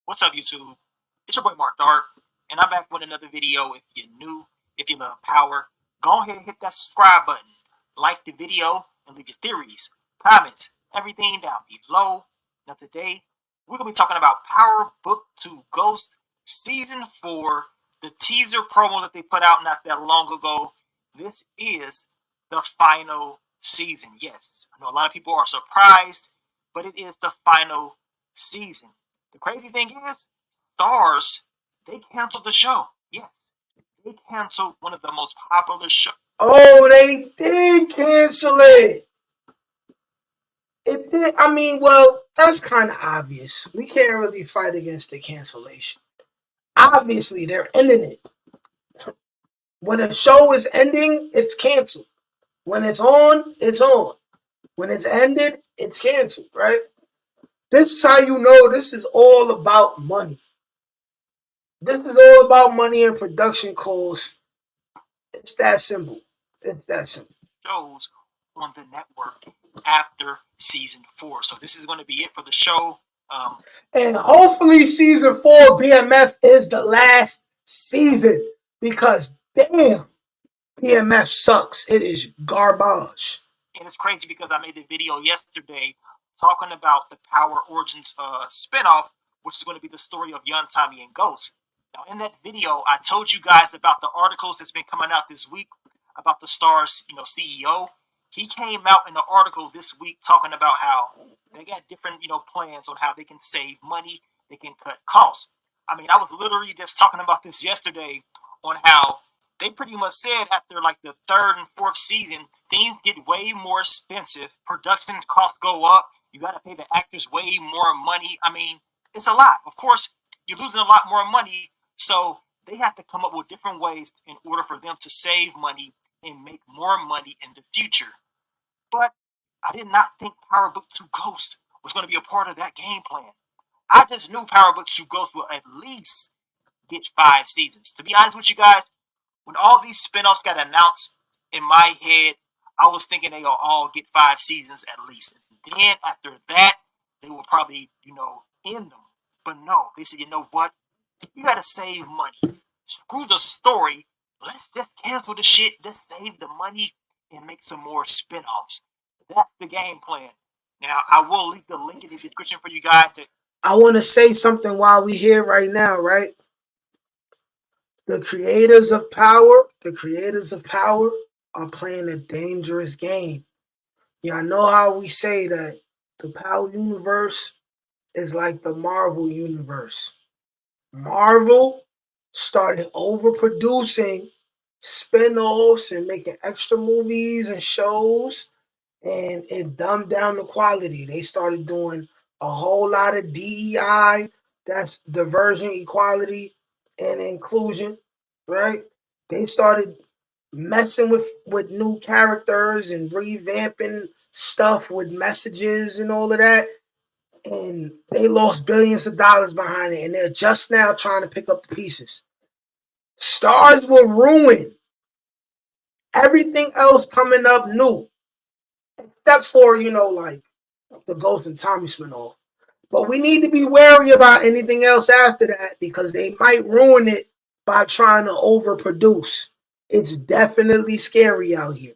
What's up, YouTube? It's your boy Marc Dark, and I'm back with another video. If you're new, if you love power, go ahead and hit that subscribe button, like the video, and leave your theories, comments, everything down below. Now today, we're going to be talking about Power Book 2 Ghost Season 4, the teaser promo that they put out not that long ago. This is the final season. Yes, I know a lot of people are surprised, but it is the final season. The crazy thing is, Stars, they canceled the show. Yes, they canceled one of the most popular shows. Oh, they did cancel it. It did. I mean, well, that's kind of obvious. We can't really fight against the cancellation. Obviously, they're ending it. When a show is ending, it's canceled. When it's on, it's on. When it's ended, it's canceled, right? This is how you know this is all about money. This is all about money and production costs. It's that simple. It's that simple. Shows on the network after season 4. So this is going to be it for the show. And hopefully season 4 BMF is the last season because damn, BMF sucks. It is garbage. And it's crazy because I made the video yesterday talking about the Power Origins spinoff, which is going to be the story of Young Tommy and Ghost. Now, in that video, I told you guys about the articles that's been coming out this week about the Star's, CEO. He came out in an article this week talking about how they got different, plans on how they can save money, they can cut costs. I mean, I was literally just talking about this yesterday on how they pretty much said after like the 3rd and 4th season, things get way more expensive. Production costs go up. You got to pay the actors way more money. I mean, it's a lot. Of course, you're losing a lot more money. So they have to come up with different ways in order for them to save money and make more money in the future. But I did not think Power Book 2 Ghost was going to be a part of that game plan. I just knew Power Book 2 Ghost will at least get 5 seasons. To be honest with you guys, when all these spinoffs got announced, in my head, I was thinking they'll all get 5 seasons at least. And then after that, they will probably, end them. But no, they said, you know what? You gotta save money. Screw the story. Let's just cancel the shit. Let's save the money and make some more spinoffs. That's the game plan. Now, I will leave the link in the description for you guys. I want to say something while we here right now, right? The creators of power are playing a dangerous game. Y'all know how we say that the Power universe is like the Marvel universe. Marvel started overproducing spin-offs and making extra movies and shows, and it dumbed down the quality. They started doing a whole lot of DEI, that's diversion, equality, and inclusion, right? They started messing with new characters and revamping stuff with messages and all of that, and they lost billions of dollars behind it, and they're just now trying to pick up the pieces. Stars will ruin everything else coming up new, except for, like the Ghost and Tommy Sminoff. But we need to be wary about anything else after that because they might ruin it by trying to overproduce. It's definitely scary out here.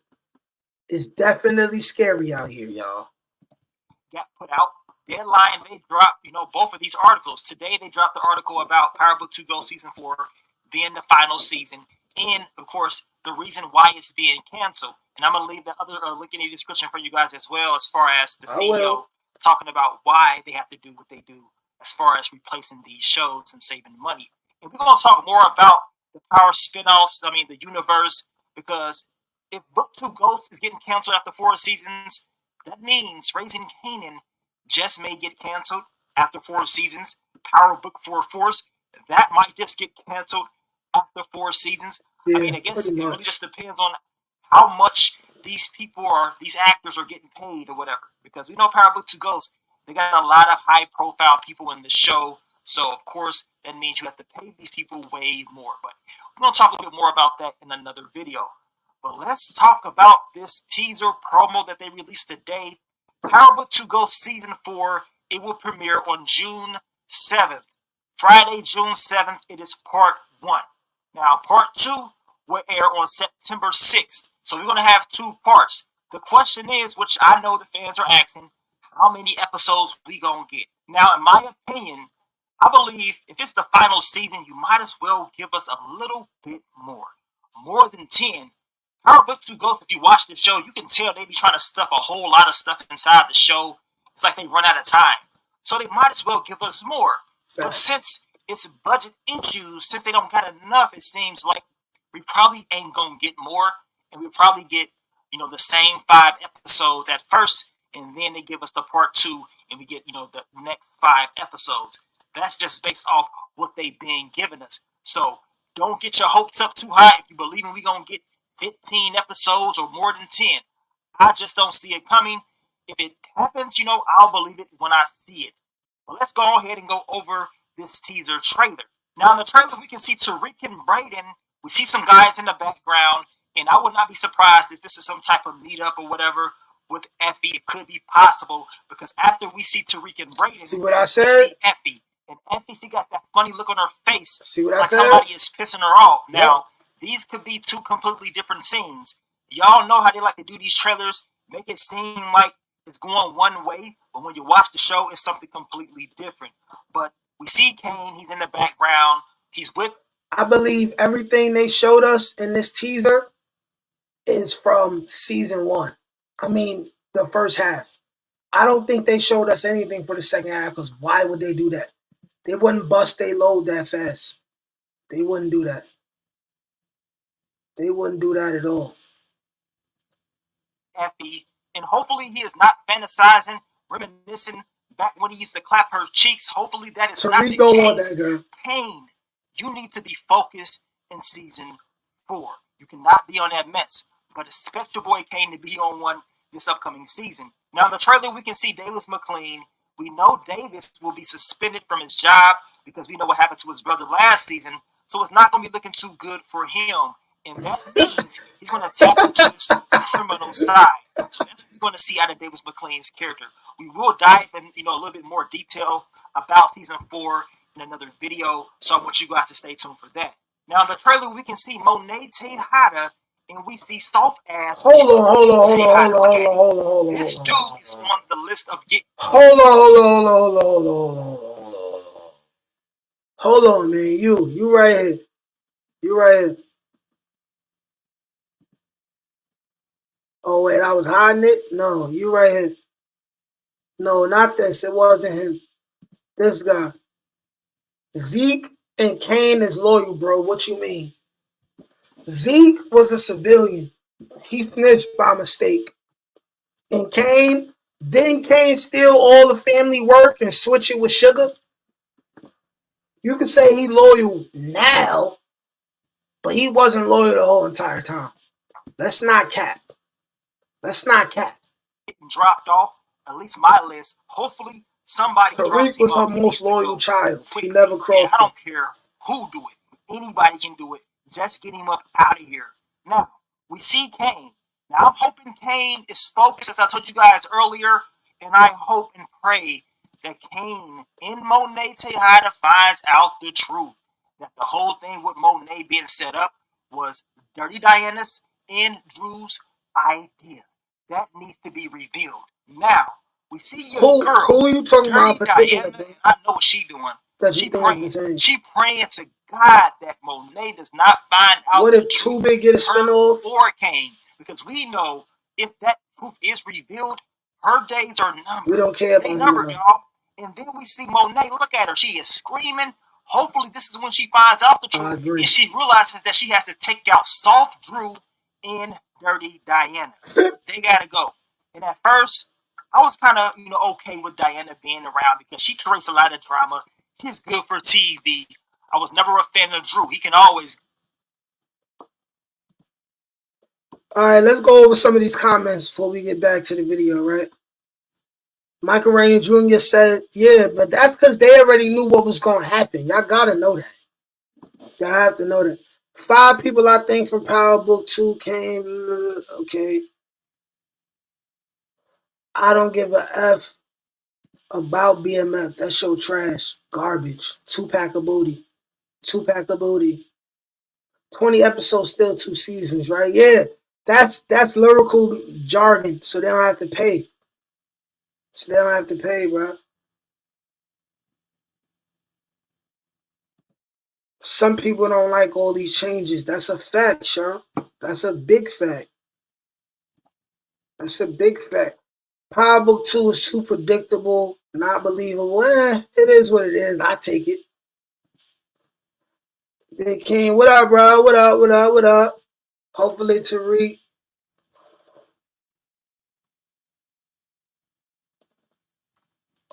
It's definitely scary out here, y'all. Got put out. Deadline, they dropped, both of these articles. Today they dropped the article about Power Book 2 Go Season 4 being the final season. And, of course, the reason why it's being canceled. And I'm going to leave the other link in the description for you guys as well, as far as the CEO talking about why they have to do what they do as far as replacing these shows and saving money. And we're going to talk more about the Power spinoffs, the universe, because if Book 2 Ghosts is getting canceled after 4 seasons, that means Raising Kanan just may get canceled after 4 seasons. Power Book 4 Force, that might just get canceled after 4 seasons. Yeah, I guess it really just depends on how much these actors are getting paid or whatever. Because we know Power Book 2 Ghosts, they got a lot of high profile people in the show. So, of course, that means you have to pay these people way more. But we're going to talk a little bit more about that in another video. But let's talk about this teaser promo that they released today. Power Book 2 Go Season 4, it will premiere on June 7th. Friday, June 7th, it is part 1. Now, part 2 will air on September 6th. So we're going to have 2 parts. The question is, which I know the fans are asking, how many episodes we going to get? Now, in my opinion, I believe if it's the final season, you might as well give us a little bit more. More than 10. Power Book 2 Ghosts, if you watch the show, you can tell they be trying to stuff a whole lot of stuff inside the show. It's like they run out of time. So they might as well give us more. But since it's budget issues, since they don't got enough, it seems like we probably ain't going to get more. And we probably get, the same 5 episodes at first. And then they give us the part 2 and we get, the next 5 episodes. That's just based off what they've been giving us. So don't get your hopes up too high if you believe we're going to get 15 episodes or more than 10. I just don't see it coming. If it happens, I'll believe it when I see it. But let's go ahead and go over this teaser trailer. Now in the trailer, we can see Tariq and Brayden. We see some guys in the background, and I would not be surprised if this is some type of meetup or whatever with Effie. It could be possible because after we see Tariq and Brayden, see what I said? We see Effie. And Effie, she got that funny look on her face. See what like I said? Somebody is pissing her off. Yep. Now, these could be 2 completely different scenes. Y'all know how they like to do these trailers, make it seem like it's going one way, but when you watch the show, it's something completely different. But we see Kane, he's in the background, he's with... I believe everything they showed us in this teaser is from season 1. The first half. I don't think they showed us anything for the second half, because why would they do that? They wouldn't bust their load that fast. They wouldn't do that. They wouldn't do that at all. Effie, and hopefully he is not fantasizing, reminiscing back when he used to clap her cheeks. Hopefully that is not the don't case. Want that girl. Kane, you need to be focused in season 4. You cannot be on that mess. But expect your boy Kane to be on one this upcoming season. Now in the trailer we can see Davis McLean. We know Davis will be suspended from his job because we know what happened to his brother last season. So it's not going to be looking too good for him. And that means he's going to tap into his criminal side. So that's what we're going to see out of Davis McLean's character. We will dive in, a little bit more detail about season 4 in another video. So I want you guys to stay tuned for that. Now in the trailer, we can see Monet Tejada, and we see soft ass. Hold on. This dude is on the list of get. Hold on, man. You right here. You right here. Oh wait, I was hiding it? No, you right here. No, not this. It wasn't him. This guy. Zeke and Kane is loyal, bro. What you mean? Zeke was a civilian. He snitched by mistake. And Kane, didn't Kane steal all the family work and switch it with Sugar? You could say he loyal now, but he wasn't loyal the whole entire time. Let's not cap. Let's not cap. Getting dropped off, at least my list. Hopefully somebody drops Tariq him was her off. He needs most to loyal go child. quickly. He never And crossed I her. don't care who do it. Anybody can do it. Just get him up out of here. Now, we see Kane. Now, I'm hoping Kane is focused, as I told you guys earlier, and I hope and pray that Kane in Monet Tejada finds out the truth. That the whole thing with Monet being set up was Dirty Diana's and Drew's idea. That needs to be revealed. Now, we see your girl, Who are you talking about Dirty in particular, Diana, bro? and I know what she doing. That you She think praying. is insane? She praying to God that Monet does not find out What the if truth, Too Big get a her spinoff? or Kane, because we know if that truth is revealed, her days are numbered. We don't care They about numbered, you. y'all. And then we see Monet. Look at her. She is screaming. Hopefully, this is when she finds out the I truth, agree. and she realizes that she has to take out Soft Drew and Dirty Diana. They gotta go. And at first, I was kind of, okay with Diana being around because she creates a lot of drama. She's good for TV. I was never a fan of Drew. He can always. All right, let's go over some of these comments before we get back to the video, right? Michael Rain Jr. said, yeah, but that's because they already knew what was going to happen. Y'all got to know that. Y'all have to know that. 5 people, I think, from Power Book 2 came. Okay. I don't give a F about BMF. That show trash. Garbage. 2-pack of booty. 2-pack of booty. 20 episodes, still 2 seasons, right? Yeah. That's lyrical jargon, so they don't have to pay. Bro. Some people don't like all these changes. That's a fact, Sean. That's a big fact. Power Book 2 is too predictable, not believable. It is what it is. I take it. Big King, what up, bro? What up? Hopefully Tariq.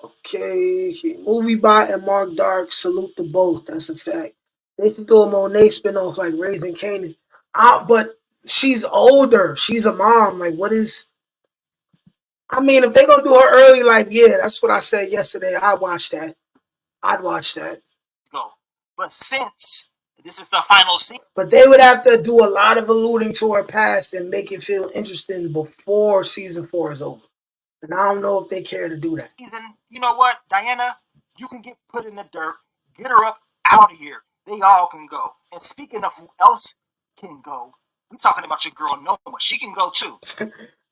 Okay. Movie Bot and Marc Dark, salute to both. That's a fact. They should do a Monet spinoff like Raising Kanan. But she's older. She's a mom. Like, what is... I mean, if they're going to do her early, like, yeah, that's what I said yesterday. I'd watch that. Go. But since this is the final scene. But they would have to do a lot of alluding to her past and make it feel interesting before season 4 is over. And I don't know if they care to do that. You know what, Diana? You can get put in the dirt. Get her up out of here. They all can go. And speaking of who else can go, we're talking about your girl Noma. She can go too.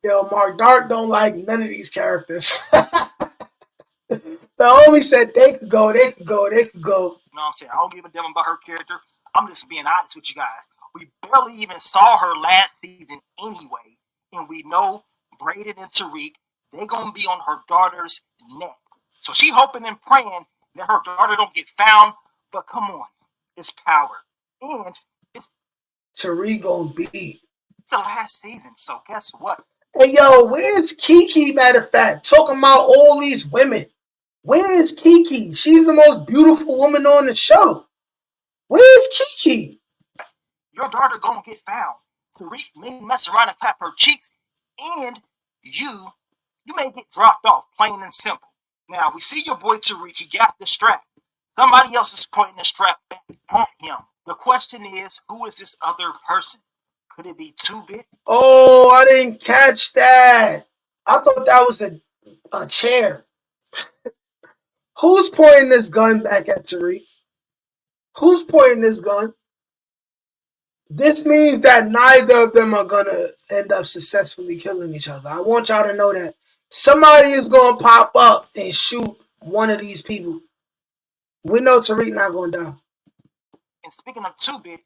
Yo, Marc Dark don't like none of these characters. The homie said they could go. You know what I'm saying? I don't give a damn about her character. I'm just being honest with you guys. We barely even saw her last season anyway. And we know Brayden and Tariq, they're going to be on her daughter's neck. So she hoping and praying that her daughter don't get found. But come on. It's power. And it's Tariq gonna beat. It's the last season. So guess what? Hey, yo, where's Kiki, matter of fact? Talking about all these women. Where is Kiki? She's the most beautiful woman on the show. Where's Kiki? Your daughter gonna get found. Tariq may mess around and clap her cheeks, and you may get dropped off, plain and simple. Now, we see your boy Tariq, he got the strap. Somebody else is pointing the strap back at him. The question is, who is this other person? Could it be 2-Bit? Oh, I didn't catch that. I thought that was a chair. Who's pointing this gun back at Tariq? Who's pointing this gun? This means that neither of them are going to end up successfully killing each other. I want y'all to know that. Somebody is going to pop up and shoot one of these people. We know Tariq not going to die. And speaking of 2-Bit,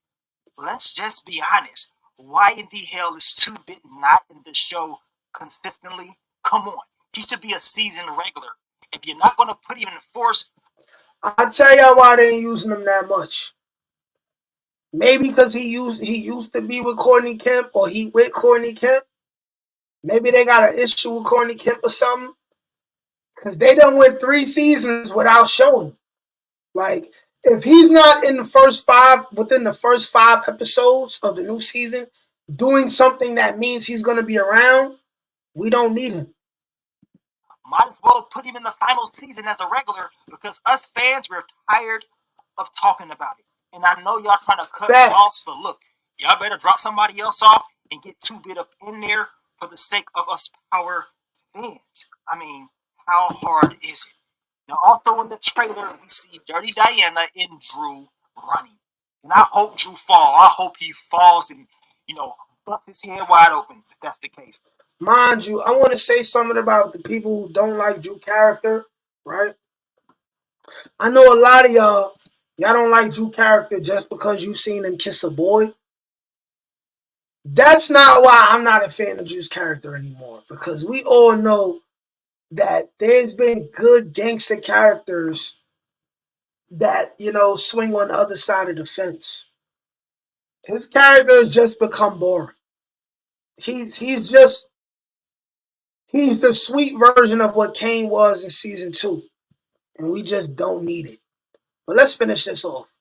let's just be honest. Why in the hell is 2-Bit not in the show consistently? Come on. He should be a season regular. If you're not going to put him in force, I tell y'all why they ain't using him that much. Maybe because he used to be with Courtney Kemp, or he with Courtney Kemp. Maybe they got an issue with Courtney Kemp or something. Because they done went 3 seasons without showing him. Like, if he's not in the first 5, within the first 5 episodes of the new season, doing something that means he's going to be around, we don't need him. might as well put him in the final season as a regular, because us fans, we're tired of talking about it. And I know y'all trying to cut him off, but look, y'all better drop somebody else off and get 2-Bit up in there for the sake of us power fans. I mean, how hard is it? Now, also in the trailer, we see Dirty Diana and Drew running. And I hope Drew falls. I hope he falls and, busts his head wide open, if that's the case. Mind you, I want to say something about the people who don't like Drew's character, right? I know a lot of y'all don't like Drew's character just because you seen him kiss a boy. That's not why I'm not a fan of Drew's character anymore, because we all know that there's been good gangster characters that, swing on the other side of the fence. His character has just become boring. He's the sweet version of what Kane was in season 2. And we just don't need it. But let's finish this off.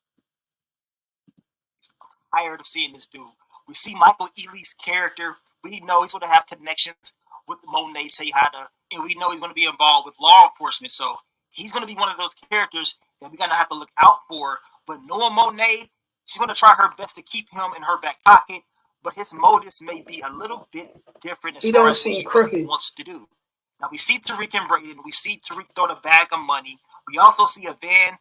I'm tired of seeing this dude. We see Michael Ealy's character. We know he's going to have connections with Monet Tejada, and we know he's going to be involved with law enforcement. So he's going to be one of those characters that we're going to have to look out for. But knowing Monet, she's going to try her best to keep him in her back pocket, but his motives may be a little bit different as far as what he really wants to do. Now, we see Tariq and Braden. We see Tariq throw the bag of money. We also see a van,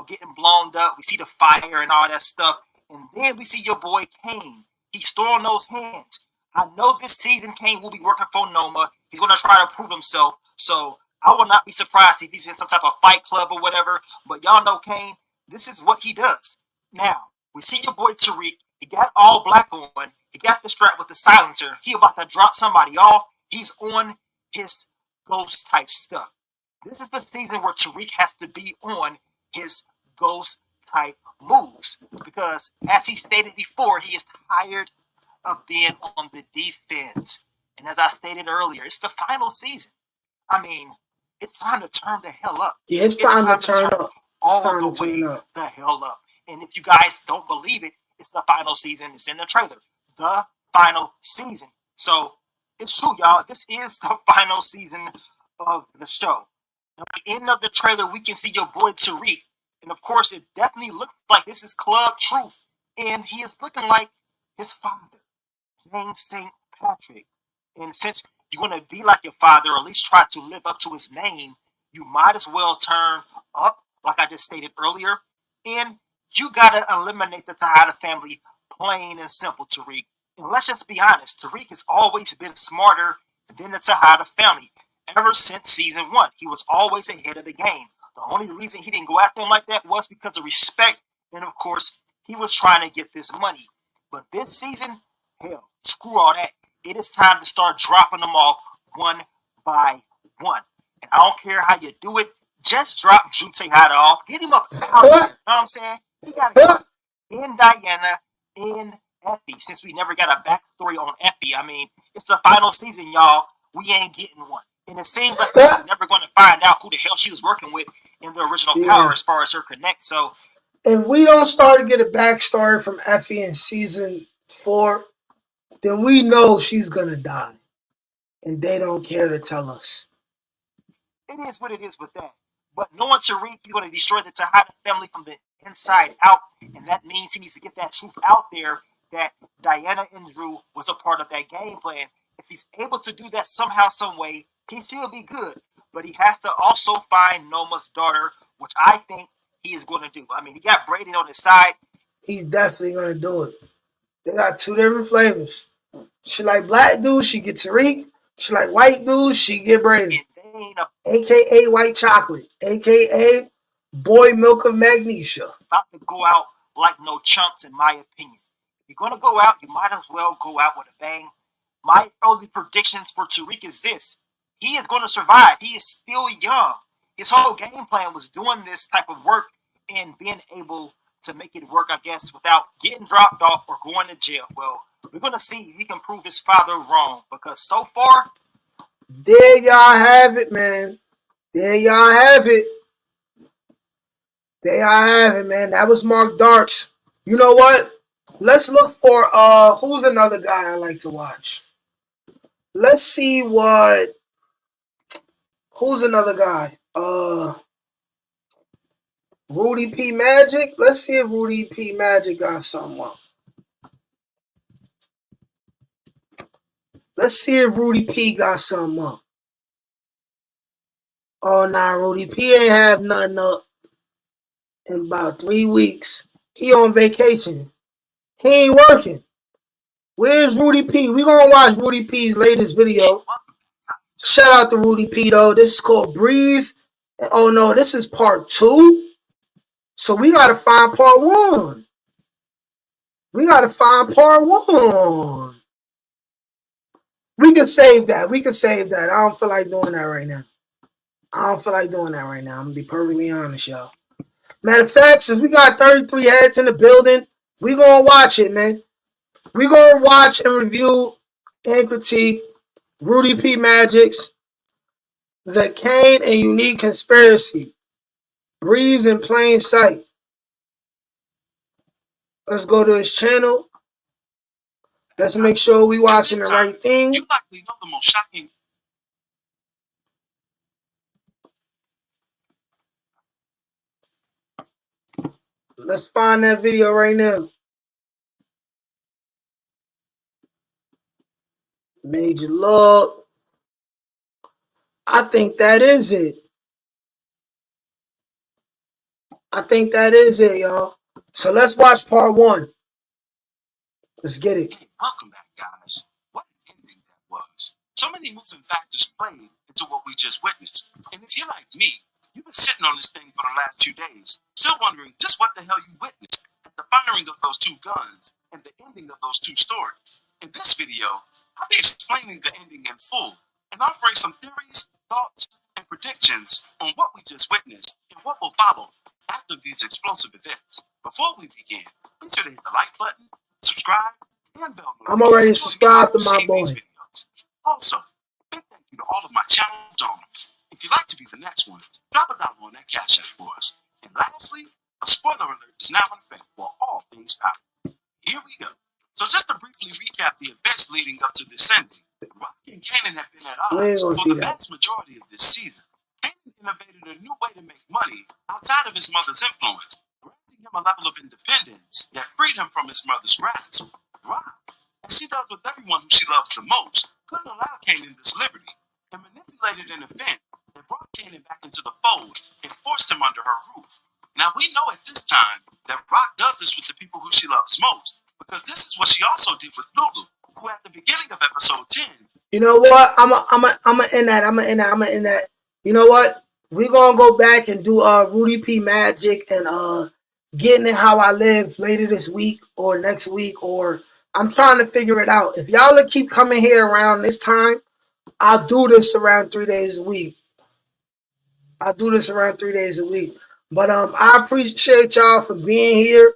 getting blown up. We see the fire and all that stuff. And then we see your boy Kane. He's throwing those hands. I know this season Kane will be working for Noma. He's going to try to prove himself. So I will not be surprised if he's in some type of fight club or whatever. But y'all know Kane, this is what he does. Now, we see your boy Tariq. He got all black on. He got the strap with the silencer. He about to drop somebody off. He's on his ghost type stuff. This is the season where Tariq has to be on his ghost type moves, because as he stated before, he is tired of being on the defense. And as I stated earlier, it's the final season. I mean, it's time to turn the hell up. Yeah, it's time to turn up. All the way the hell up. And if you guys don't believe it, it's the final season. It's in the trailer. The final season. So it's true, y'all. This is the final season of the show. Now, at the end of the trailer, we can see your boy Tariq. And of course, it definitely looks like this is Club Truth. And he is looking like his father, James St. Patrick. And since you're going to be like your father, or at least try to live up to his name, you might as well turn up, like I just stated earlier. And you got to eliminate the Tejada family, plain and simple, Tariq. And let's just be honest, Tariq has always been smarter than the Tejada family. Ever since season 1, he was always ahead of the game. The only reason he didn't go after him like that was because of respect. And of course, he was trying to get this money. But this season, hell, screw all that. It is time to start dropping them off one by one. And I don't care how you do it. Just drop Drew Tejada off. Get him up out there. You know what I'm saying? He got to go in Diana, in Effie. Since we never got a backstory on Effie, I mean, it's the final season, y'all. We ain't getting one. And it seems like we're never going to find out who the hell she was working with in the original Power as far as her connect. So if we don't start to get a backstory from Effie in season 4, then we know she's going to die. And they don't care to tell us. It is what it is with that. But knowing Tariq, he's going to destroy the Tejada family from the inside out. And that means he needs to get that truth out there that Diana and Drew was a part of that game plan. If he's able to do that somehow, some way, he should be good. But he has to also find Noma's daughter, which I think he is going to do. I mean, he got Braden on his side. He's definitely going to do it. They got 2 different flavors. She like black dudes, she get Tariq. She like white dudes, she get Braden. A.K.A. white chocolate. A.K.A. boy milk of magnesia. About to go out like no chumps, in my opinion. you're going to go out, you might as well go out with a bang. My early predictions for Tariq is this. He is going to survive. He is still young. His whole game plan was doing this type of work and being able to make it work, I guess, without getting dropped off or going to jail. Well, we're going to see if he can prove his father wrong, because so far, there y'all have it, man. There y'all have it. There y'all have it, man. That was Marc Dark's. You know what? Let's look for who's another guy I like to watch. Let's see who's another guy? Rudy P Magic. Let's see if Rudy P Magic got something up. Let's see if Rudy P got something up. Oh, nah, Rudy P ain't have nothing up in about 3 weeks. He on vacation. He ain't working. Where's Rudy P? We gonna watch Rudy P's latest video. Shout out to Rudy P though. This is called Breeze. Oh no, this is part 2. So we gotta find part 1. We gotta find part 1. We can save that. We can save that. I don't feel like doing that right now. I'm gonna be perfectly honest, y'all. Matter of fact, since we got 33 heads in the building, we gonna watch it, man. We gonna watch and review and critique Rudy P Magic's The Kane and Unique Conspiracy. Breeze in Plain Sight. Let's go to his channel. Let's make sure we watching the right thing. You likely know the most shocking. Let's find that video right now. Major Love. I think that is it. Y'all. So let's watch part 1. Let's get it. Hey, welcome back, guys. What an ending that was. So many moving factors played into what we just witnessed. And if you're like me, you've been sitting on this thing for the last few days, still wondering just what the hell you witnessed at the firing of those 2 guns and the ending of those 2 stories. In this video, I'll be explaining the ending in full and offering some theories, thoughts, and predictions on what we just witnessed and what will follow after these explosive events. Before we begin, be sure to hit the like button, subscribe, and bell notification. I'm already subscribed to my boy. Also, big thank you to all of my channel donors. If you'd like to be the next one, drop a dollar on that Cash App for us. And lastly, a spoiler alert is now in effect for all things power. Here we go. So just to briefly recap the events leading up to this ending, Rock and Kanan have been at odds for the vast majority of this season. Kanan innovated a new way to make money outside of his mother's influence, granting him a level of independence that freed him from his mother's grasp. Rock, as she does with everyone who she loves the most, couldn't allow Kanan this liberty and manipulated an event that brought Kanan back into the fold and forced him under her roof. Now we know at this time that Rock does this with the people who she loves most, because this is what she also did with Lulu, who at the beginning of episode 10. You know what? I'm end that. You know what? We're gonna go back and do Rudy P Magic and Getting It How I Live later this week or next week, or I'm trying to figure it out. If y'all keep coming here around this time, I'll do this around 3 days a week. But I appreciate y'all for being here.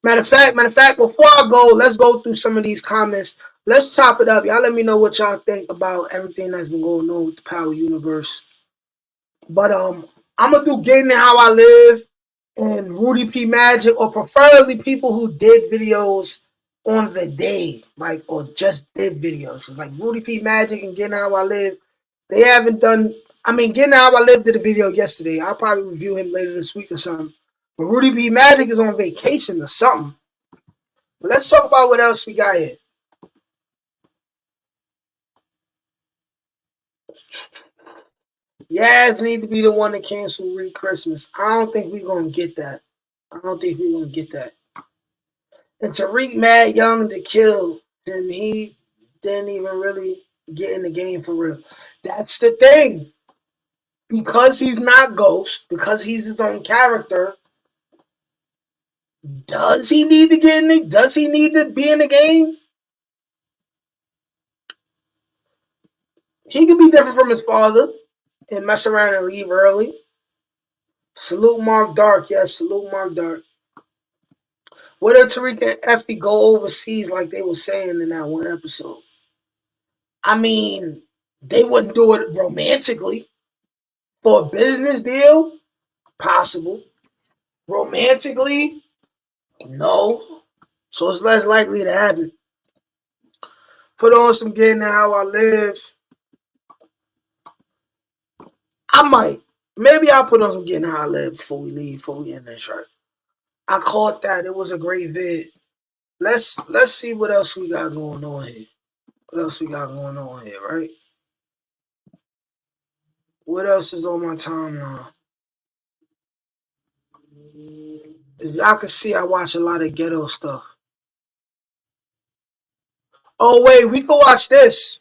Matter of fact, before I go, let's go through some of these comments. Let's chop it up. Y'all let me know what y'all think about everything that's been going on with the Power Universe. But I'm gonna do Getting It How I Live and Rudy P Magic, or preferably people who did videos on the day, like, or just did videos. It's like Rudy P Magic and Getting It How I Live. They haven't done. I mean, Getting It How I Live did a video yesterday. I'll probably review him later this week or something. But Rudy P Magic is on vacation or something. But let's talk about what else we got here. Yaz need to be the one to cancel Reed Christmas. I don't think we're going to get that. And Tariq mad young to kill, and he didn't even really get in the game for real. That's the thing. Because he's not Ghost, because he's his own character, Does he need to get in it? Does he need to be in the game? He could be different from his father and mess around and leave early. Salute Marc Dark. Yes, salute Marc Dark. What if Tariq and Effie go overseas like they were saying in that one episode? I mean, they wouldn't do it romantically. For a business deal, possible. Romantically, no. So it's less likely to happen. Put on some Getting How I Live. I might. Maybe I'll put on some Getting How I Live before we leave, before we end this, right? I caught that. It was a great vid. Let's see what else we got going on here. What else we got going on here, right? What else is on my timeline? As y'all can see, I watch a lot of ghetto stuff. Oh, wait, we can watch this.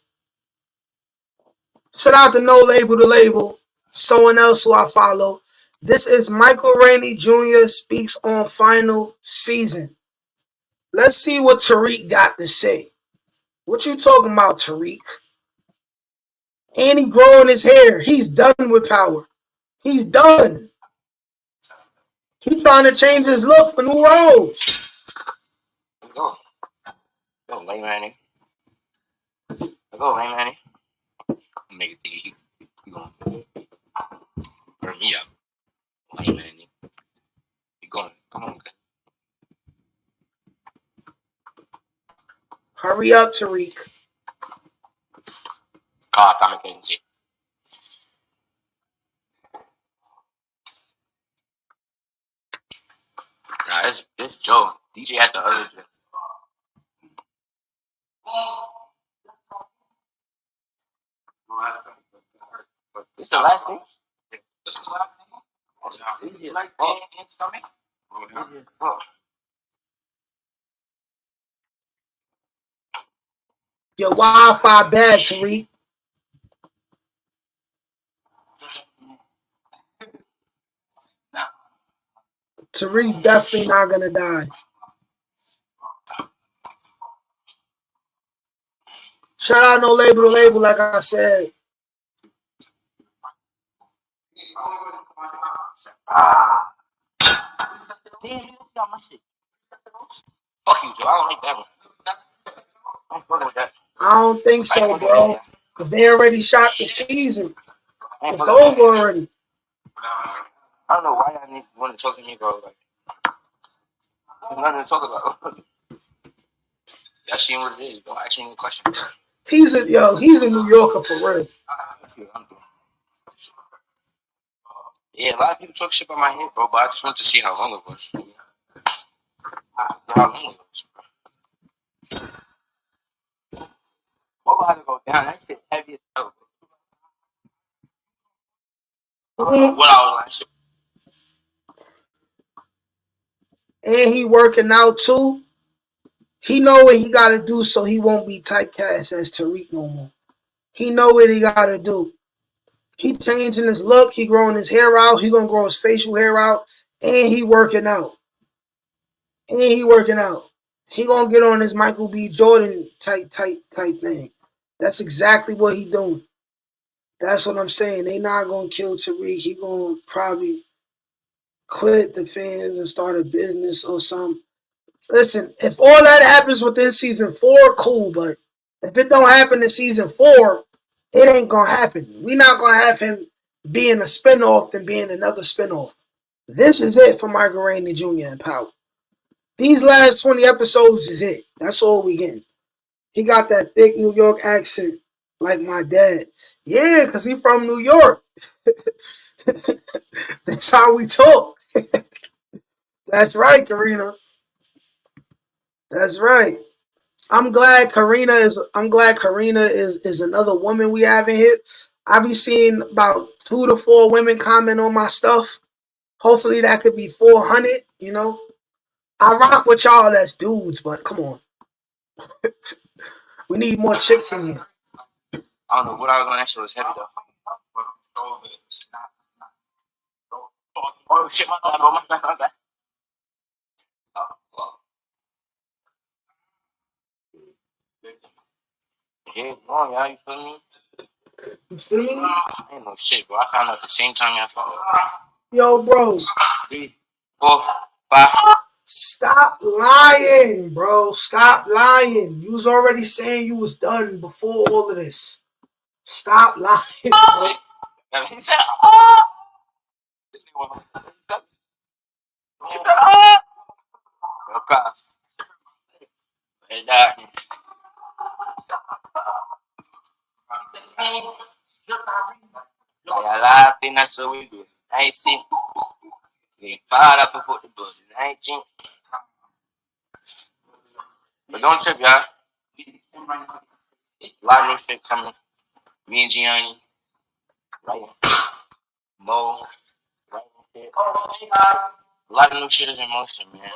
Shout out to No Label to Label, someone else who I follow. This is Michael Rainey Jr. speaks on final season. Let's see what Tariq got to say. What you talking about, Tariq? And he growing his hair. He's done with Power. He's done. He's trying to change his look for new roles. Let's go. Go, lame Manny. Let's go, lame Manny. Make it think you going to burn me up. Lame Manny. You going. Come on, guys. Hurry up, Tariq. I'm going to Nah, it's Joe. DJ had the other Joe. It's the last thing? This is the last thing? Is it like it's coming? Oh. Your Wi-Fi bad, Tariq. Tariq's definitely not gonna die. Shout out No Label to Label, like I said. Damn, you got my shit. Fuck you, Joe. I don't like that one. I'm fucking with that. I don't think so, bro. Because they already shot the season. It's over already. I don't know why I need want to talk to me, bro. Like, there's nothing to talk about. Y'all seen what it is. Don't ask me any questions. He's a New Yorker for real. Yeah, a lot of people talk shit about my hair, bro, but I just want to see how long it was. How long it was, bro. What had to go down? That shit heavy as hell. What I was like, And he working out too. He know what he gotta do so he won't be typecast as Tariq no more. He know what he gotta do. He changing his look. He growing his hair out. He gonna grow his facial hair out. And he working out. He gonna get on his Michael B. Jordan type thing. That's exactly what he doing. That's what I'm saying. They not gonna kill Tariq. He gonna probably quit the fans and start a business or something. Listen, if all that happens within season 4, cool. But if it don't happen in season 4, it ain't gonna happen. We not gonna have him being a spinoff and being another spinoff. This is it for Michael Rainey Jr. and Power. These last 20 episodes is it. That's all we getting. He got that thick New York accent like my dad. Yeah, because he from New York. That's how we talk. That's right, Karina. That's right. I'm glad Karina is another woman we haven't hit. I be seeing about 2 to 4 women comment on my stuff. Hopefully that could be 400, you know. I rock with y'all as dudes, but come on. We need more chicks in here. I don't know what I was going to ask you was heavy though. Oh shit, my bad, bro. My bad. Yeah, come on, y'all. You feel me? You feel me? I ain't no shit, bro. I found out the same time y'all found out. Yo, bro. 3, 4, 5. Stop lying, bro. Stop lying. You was already saying you was done before all of this. Stop lying, bro. He said, oh! This nigga was yo, cops. Hey, that. I laughing, that's what we do. I ain't see. Getting fired up and put the bullet. I ain't think. But don't trip, y'all. A lot of new shit coming. Me and Gianni. Right. Mo. Right. A lot of new shit is in motion, man.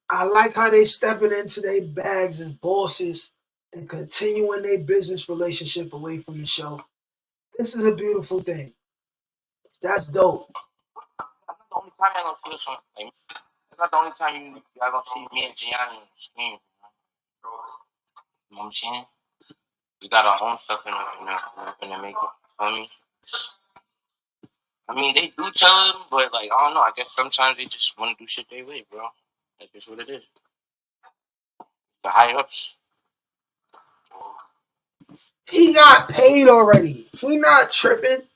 I like how they stepping into their bags as bosses and continuing their business relationship away from the show. This is a beautiful thing. That's dope. That's not the only time y'all gonna feel something. Like, that's not the only time y'all gonna see me and Gianni on the screen. You know what I'm saying? We got our own stuff in the making. Feel me? I mean, they do tell them, but like, I don't know. I guess sometimes they just want to do shit their way, bro. That's just what it is. The higher ups. He got paid already. He not tripping.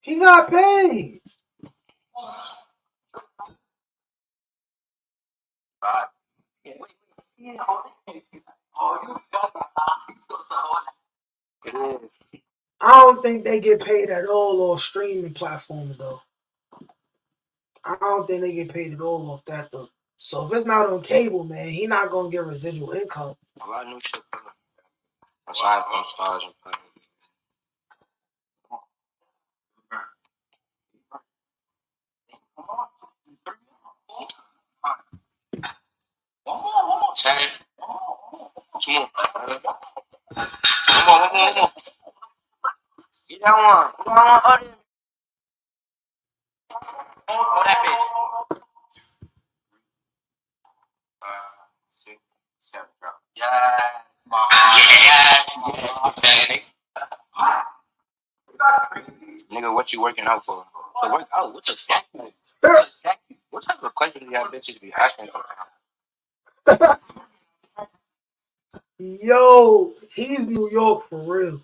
He got paid. It is. I don't think they get paid at all off streaming platforms, though. I don't think they get paid at all off that, though. So if it's not on cable, man, he not gonna get residual income. A lot of new shit coming. Aside from stars and playing. One more. 10. 2 more. One more. Get that one. Get that one. Oh, that bitch. 5, 6, 7. Drop. Yes, mom. Yes. Nigga, what you working out for? So work out. What's a fuck? What type of questions do y'all bitches be asking for? Yo, he's New York for real.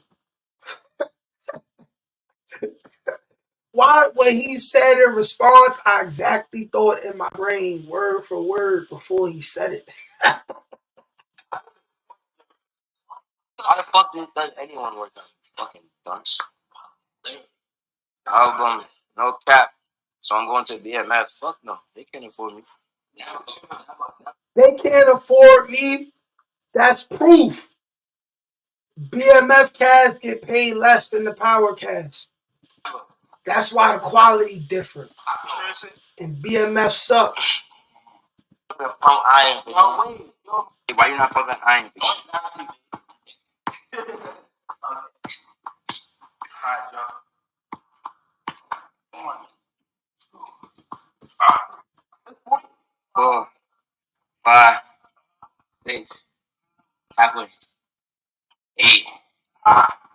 Why, when he said in response, I exactly thought in my brain, word for word, before he said it. How the fuck does anyone work out? Fucking dunce. I'll go, no cap. So I'm going to BMF. Fuck no. They can't afford me. They can't afford me. That's proof. BMF cats get paid less than the power cats. That's why the quality different. And BMF sucks. Pump iron. Why you not pumping iron? Four, 5, 6, halfway. 8,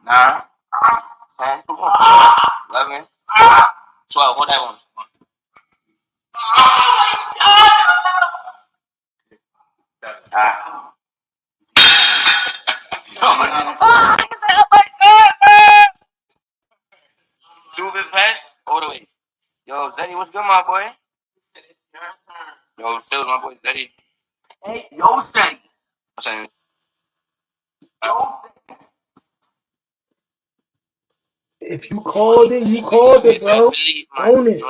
9, 10, 11, 12. Hold that one. Stupid fast. All the way. Yo, Zeddy, what's good, my boy? Yo, still my boy Zeddy. Hey, yo, Zeddy. I'm saying. If you called it, you called it, bro. Own it.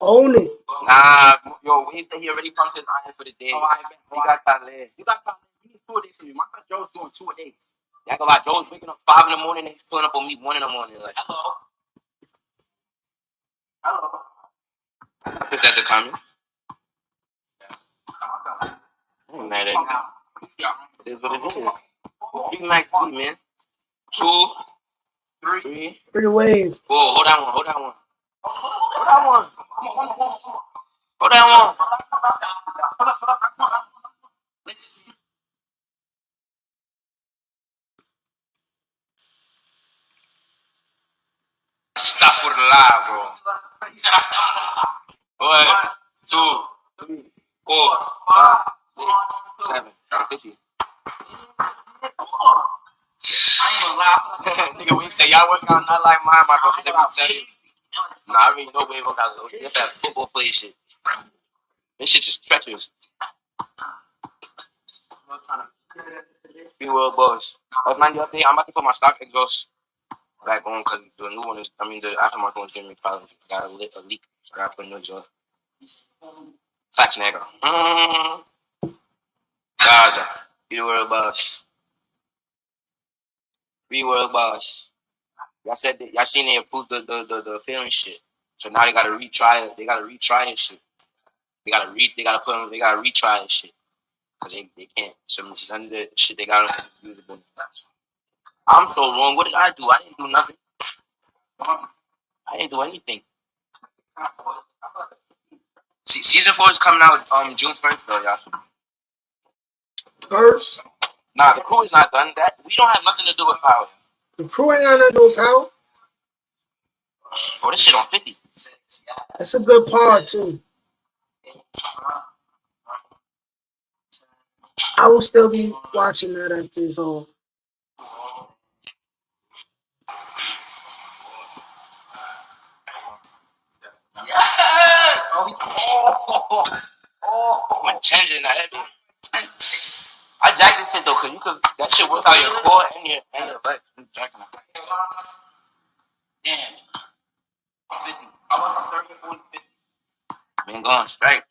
Own it. Nah, yo, when he said he already pumped his iron for the day. Oh, he got that leg. You got that leg. You need 2 days from me. My friend Joe's doing 2 days. Yeah, I go like Joe's waking up 5 in the morning and he's pulling up on me 1 in the morning. Like, hello. Is that the comment? I ain't mad at you. It is what it is. Big Max B, man. 2, 3. Free wave. 4. Hold that one. Hold that one. Hold that one. Hold that one. laugh for the lie, bro. 1, 2, 3, 4, 5, 6, 7, 50. I ain't gonna lie. Nigga, we say y'all work out not like mine, my brother. Let me tell you. Nah, I already know we work out. Get that football play shit. This shit just treacherous. Free world boys. Oh, man, the update. I'm about to put my stock exhaust back on because the new one is, the aftermarket one's giving me problems. I got a leak, so I gotta put a new exhaust. Facts, nigga. Gaza. Free world boss. Free world boss. Y'all said that, y'all seen they approved the appearance shit. So now they gotta retry it. They gotta retry this shit. They gotta retry this shit. Cause they can't. Some none of the shit they got on usable. I'm so wrong. What did I do? I didn't do nothing. I didn't do anything. Season 4 is coming out June 1st though, y'all. First? Nah, the crew is not done. That we don't have nothing to do with power. The crew ain't got nothing to do with power. Oh, this shit on 50. That's a good part too. I will still be watching that after it's all. Yes! Oh, I'm changing that. I jacked this shit though, cause that shit work out your core and your legs. I'm jacking it. Damn. 50. I went from 30 to 40 to 50. Been going straight.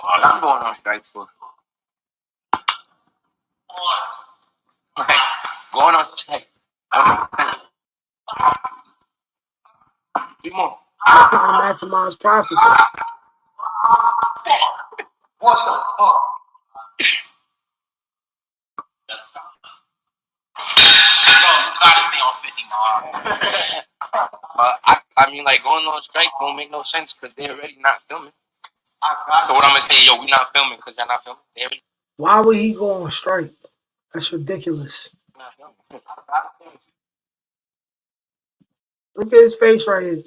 I'm going on strike for. Going on strike. 3 more. I'm trying to maximize profit. What the fuck? No, you gotta stay on 50, Mom. I mean, like, going on strike don't make no sense because they're already not filming. So what I'm gonna say, yo, we not filming because y'all not filming. Why would he go on strike? That's ridiculous. Not filming. Look at his face right here.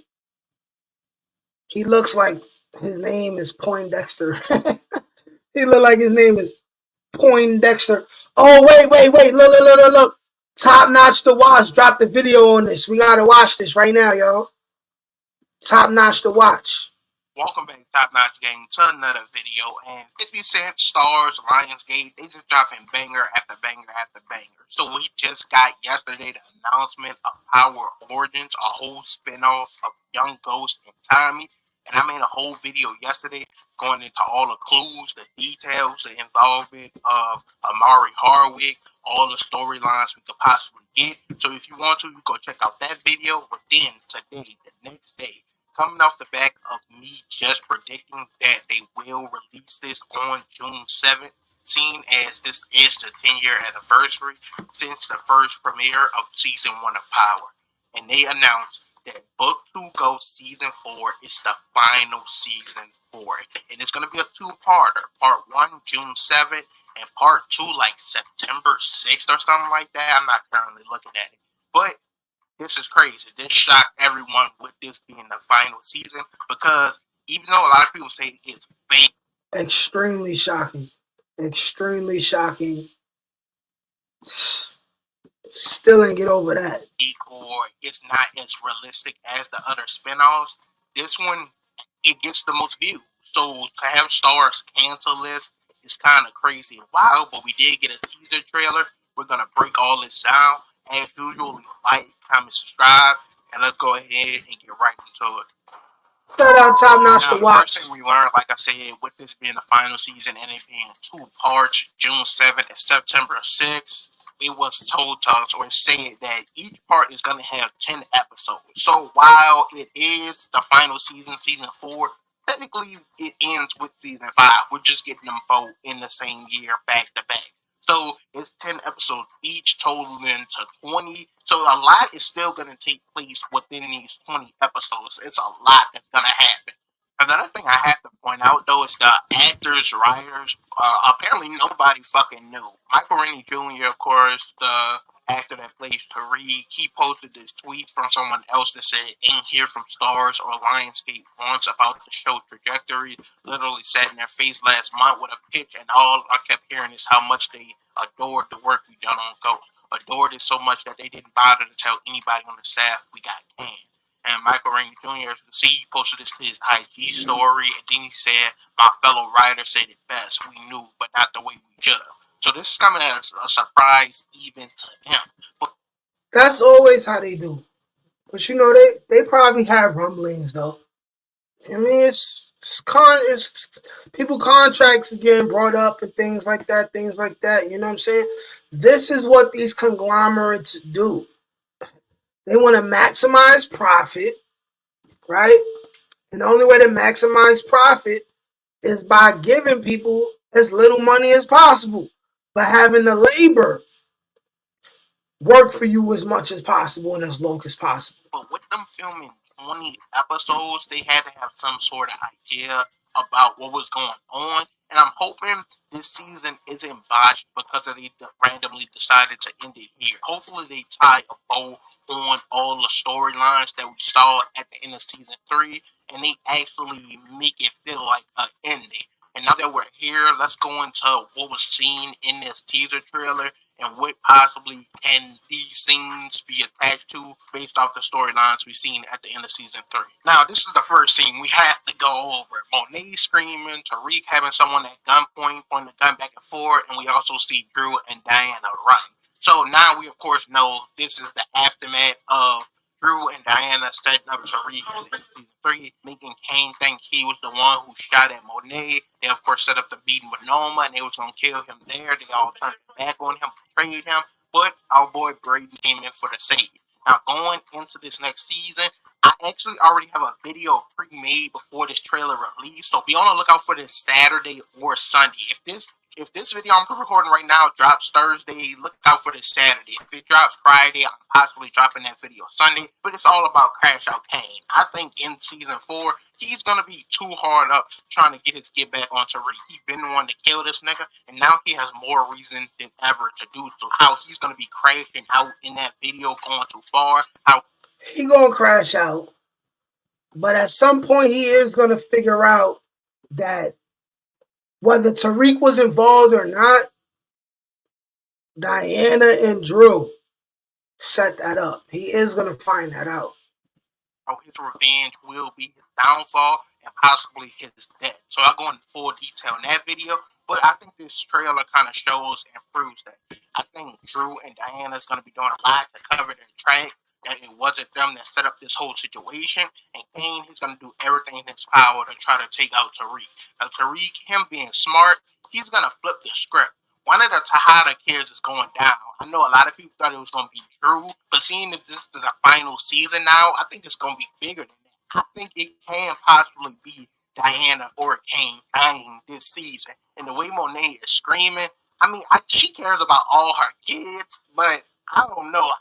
He looks like his name is Poindexter. He look like his name is Poindexter. Oh, wait. Look. Top Notch to Watch dropped the video on this. We gotta watch this right now, y'all. Top Notch to Watch. Welcome back, Top Notch Gang, to another video. And 50 Cent, Stars, Lionsgate, they just dropping banger after banger after banger. So we just got yesterday the announcement of Power Origins, a whole spinoff of Young Ghost and Tommy. And I made a whole video yesterday going into all the clues, the details, the involvement of Amari Hardwick, all the storylines we could possibly get. So if you want to, you go check out that video. But then today, the next day, coming off the back of me just predicting that they will release this on June 7th, seeing as this is the 10-year anniversary since the first premiere of Season 1 of Power. And they announced that Book 2 Ghost Season 4 is the final season for it. And it's going to be a 2-parter. Part 1, June 7th, and Part 2, like September 6th or something like that. I'm not currently looking at it. But this is crazy. This shocked everyone with this being the final season because even though a lot of people say it's fake, Extremely shocking. Extremely shocking. Still ain't get over that. or it's not as realistic as the other spinoffs, this one, it gets the most views. So to have Stars cancel this is kind of crazy and wild, but we did get a teaser trailer. We're going to break all this down. As usual, like, comment, subscribe, and let's go ahead and get right into it. Shout out Top Notch Now, to the Watch. first thing we learned, like I said, with this being the final season and it being 2 parts, June 7th and September 6th, it was told to us or said that each part is going to have 10 episodes. So while it is the final season, Season 4, technically it ends with Season 5. We're just getting them both in the same year, back to back. So it's 10 episodes each, totaling to 20. So a lot is still going to take place within these 20 episodes. It's a lot that's going to happen. Another thing I have to point out, though, is the actors, writers, apparently nobody fucking knew. Michael Rennie Jr., of course, the actor that plays Tariq, he posted this tweet from someone else that said, "Ain't hear from Stars or Lionsgate once about the show's trajectory." Literally sat in their face last month with a pitch, and all I kept hearing is how much they adored the work we done on Ghost. Adored it so much that they didn't bother to tell anybody on the staff we got canned. And Michael Rainey Jr., as you can see, he posted this to his IG story, and then he said, "My fellow writer said it best. We knew, but not the way we should have." So this is coming as a surprise even to him. But That's always how they do. But you know, they probably have rumblings though. I mean, it's people contracts is getting brought up and things like that. You know what I'm saying? This is what these conglomerates do. They want to maximize profit, right? And the only way to maximize profit is by giving people as little money as possible, by having the labor work for you as much as possible and as long as possible. But with them filming 20 episodes, they had to have some sort of idea about what was going on. And I'm hoping this season isn't botched because they randomly decided to end it here. Hopefully they tie a bow on all the storylines that we saw at the end of season 3, and they actually make it feel like an ending. And now that we're here, let's go into what was seen in this teaser trailer and what possibly can these scenes be attached to based off the storylines we've seen at the end of season 3. Now, this is the first scene we have to go over. Monet screaming, Tariq having someone at gunpoint, pointing the gun back and forth, and we also see Drew and Diana running. So now we, of course, know this is the aftermath of Drew and Diana setting up Tariq in season 3, making Kane think he was the one who shot at Monet. They, of course, set up the meeting with Noma, and they was going to kill him there. They all turned back on him, betrayed him, but our boy Brady came in for the save. Now, going into this next season, I actually already have a video pre-made before this trailer released, so be on the lookout for this Saturday or Sunday. If this video I'm recording right now drops Thursday, look out for this Saturday. If it drops Friday, I'm possibly dropping that video Sunday. But it's all about Crash Out Kane. I think in season 4, he's gonna be too hard up trying to get his get back on Tariq. He's been the one to kill this nigga, and now he has more reason than ever to do so. How he's gonna be crashing out in that video going too far. How he gonna crash out, but at some point he is gonna figure out that whether Tariq was involved or not, Diana and Drew set that up. He is gonna find that out. his revenge will be his downfall and possibly his death. So I'll go into full detail in that video, but I think this trailer kind of shows and proves that. I think Drew and Diana is going to be doing a lot to cover their track, that it wasn't them that set up this whole situation, and Kane, he's going to do everything in his power to try to take out Tariq. Now, Tariq, him being smart, he's going to flip the script. One of the Tejada kids is going down. I know a lot of people thought it was going to be Drew, but seeing that this is the final season now, I think it's going to be bigger than that. I think it can possibly be Diana or Kane dying this season. And the way Monet is screaming, I mean, she cares about all her kids, but I don't know.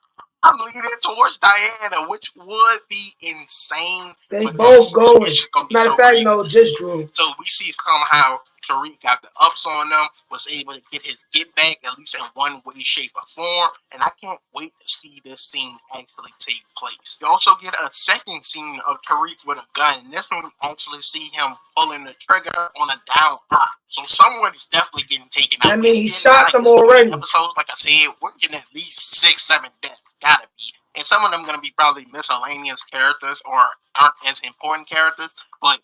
I'm leaning towards Diana, which would be insane. They both going. Matter of fact, no, just Drew. So we see somehow Tariq got the ups on them, was able to get his get back, at least in one way, shape, or form. And I can't wait to see this scene actually take place. You also get a second scene of Tariq with a gun. And this one, we actually see him pulling the trigger on a down op. So someone is definitely getting taken out. I mean, he shot them already. Episodes, like I said, we're getting at least 6, 7 deaths. Gotta be. And some of them going to be probably miscellaneous characters or aren't as important characters, but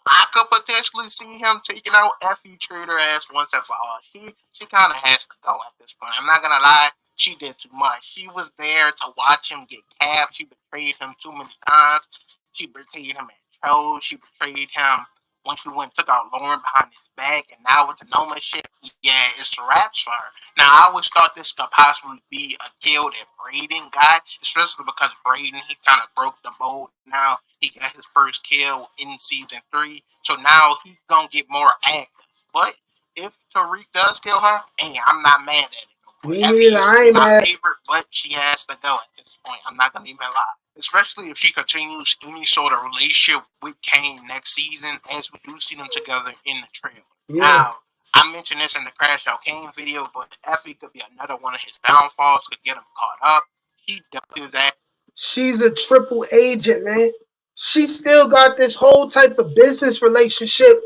I could potentially see him taking out Effie, treat her ass once and for all. She kind of has to go at this point. I'm not going to lie. She did too much. She was there to watch him get capped. She betrayed him too many times. She betrayed him at Troll. She betrayed him when she went and took out Lauren behind his back. And now with the Noma shit, yeah, it's wraps for her. Now, I always thought this could possibly be a kill that Braden got, especially because Braden, he kind of broke the mold. Now he got his first kill in season 3. So now he's going to get more active. But if Tariq does kill her, hey, I'm not mad at it. Me neither. I ain't mad. Favorite, but she has to go at this point. I'm not going to even lie. Especially if she continues any sort of relationship with Kane next season, as we do see them together in the trailer. Yeah. Now, I mentioned this in the Crash Out Kane video, but Effie could be another one of his downfalls, could get him caught up. He does that. She's a triple agent, man. She still got this whole type of business relationship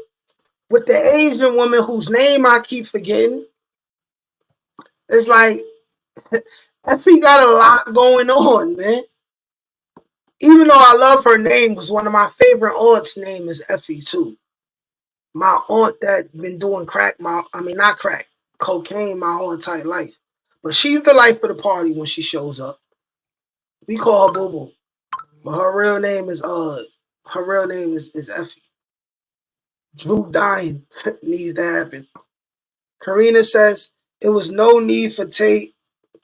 with the Asian woman whose name I keep forgetting. It's like Effie got a lot going on, man. Even though I love her name, was one of my favorite aunts' name is Effie too. My aunt that been doing not crack, cocaine my whole entire life. But she's the life of the party when she shows up. We call her Boo Boo. But her real name is Effie. Drew dying needs to happen. Karina says it was no need for Tate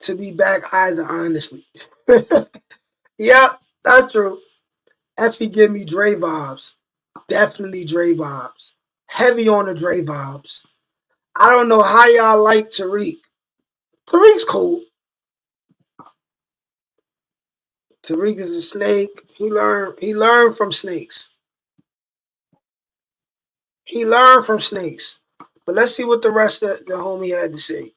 to be back either, honestly. Yep, that's true. Effie give me Dre vibes. Definitely Dre vibes. Heavy on the Dre vibes. I don't know how y'all like Tariq. Tariq's cool. Tariq is a snake. He learned from snakes. He learned from snakes. But let's see what the rest of the homie had to say.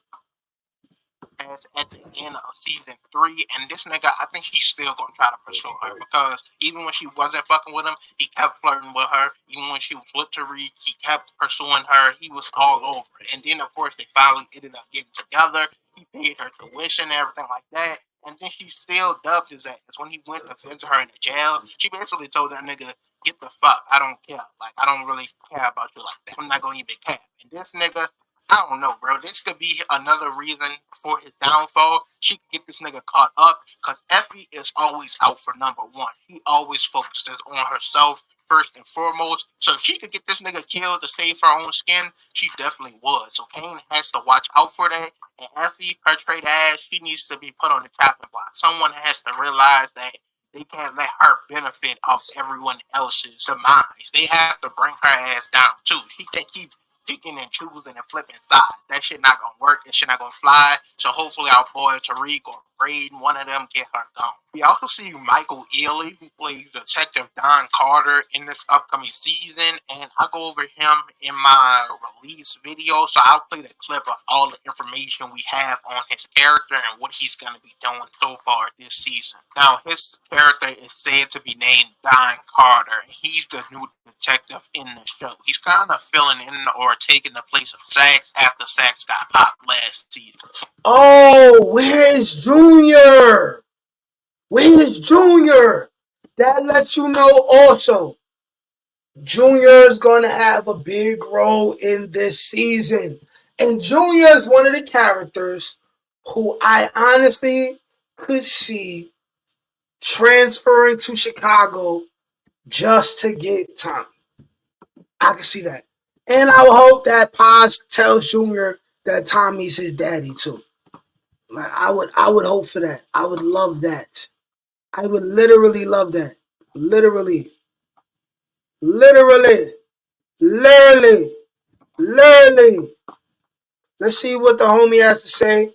At the end of season 3, and this nigga, I think he's still gonna try to pursue her, because even when she wasn't fucking with him, he kept flirting with her. Even when she was with Tariq, he kept pursuing her. He was all over it. And then of course they finally ended up getting together. He paid her tuition and everything like that. And then she still dubbed his ass. When he went to visit her in the jail, she basically told that nigga, get the fuck, I don't care. Like, I don't really care about you like that. I'm not gonna even care. And this nigga, I don't know, bro. This could be another reason for his downfall. She could get this nigga caught up, because Effie is always out for number one. She always focuses on herself first and foremost. So if she could get this nigga killed to save her own skin, she definitely would. So Kane has to watch out for that. And Effie, her trade ass, she needs to be put on the chopping block. Someone has to realize that they can't let her benefit off everyone else's demise. They have to bring her ass down too. She can't keep picking and choosing and flipping sides. That shit not gonna work. That shit not gonna fly. So hopefully our boy Tariq or Braden, one of them, get her gone. We also see Michael Ealy, who plays Detective Don Carter in this upcoming season, and I'll go over him in my release video. So I'll play the clip of all the information we have on his character and what he's gonna be doing so far this season. Now, his character is said to be named Don Carter. He's the new detective in the show. He's kind of filling in or taking the place of Sax after Sax got popped last season. Oh, where's Junior? Where's Junior? That lets you know also, Junior is going to have a big role in this season. And Junior is one of the characters who I honestly could see transferring to Chicago just to get Tommy. I can see that. And I hope that Paz tells Junior that Tommy's his daddy too. Like, I would hope for that. I would love that. I would literally love that. Literally. Literally. Literally. Literally. Let's see what the homie has to say.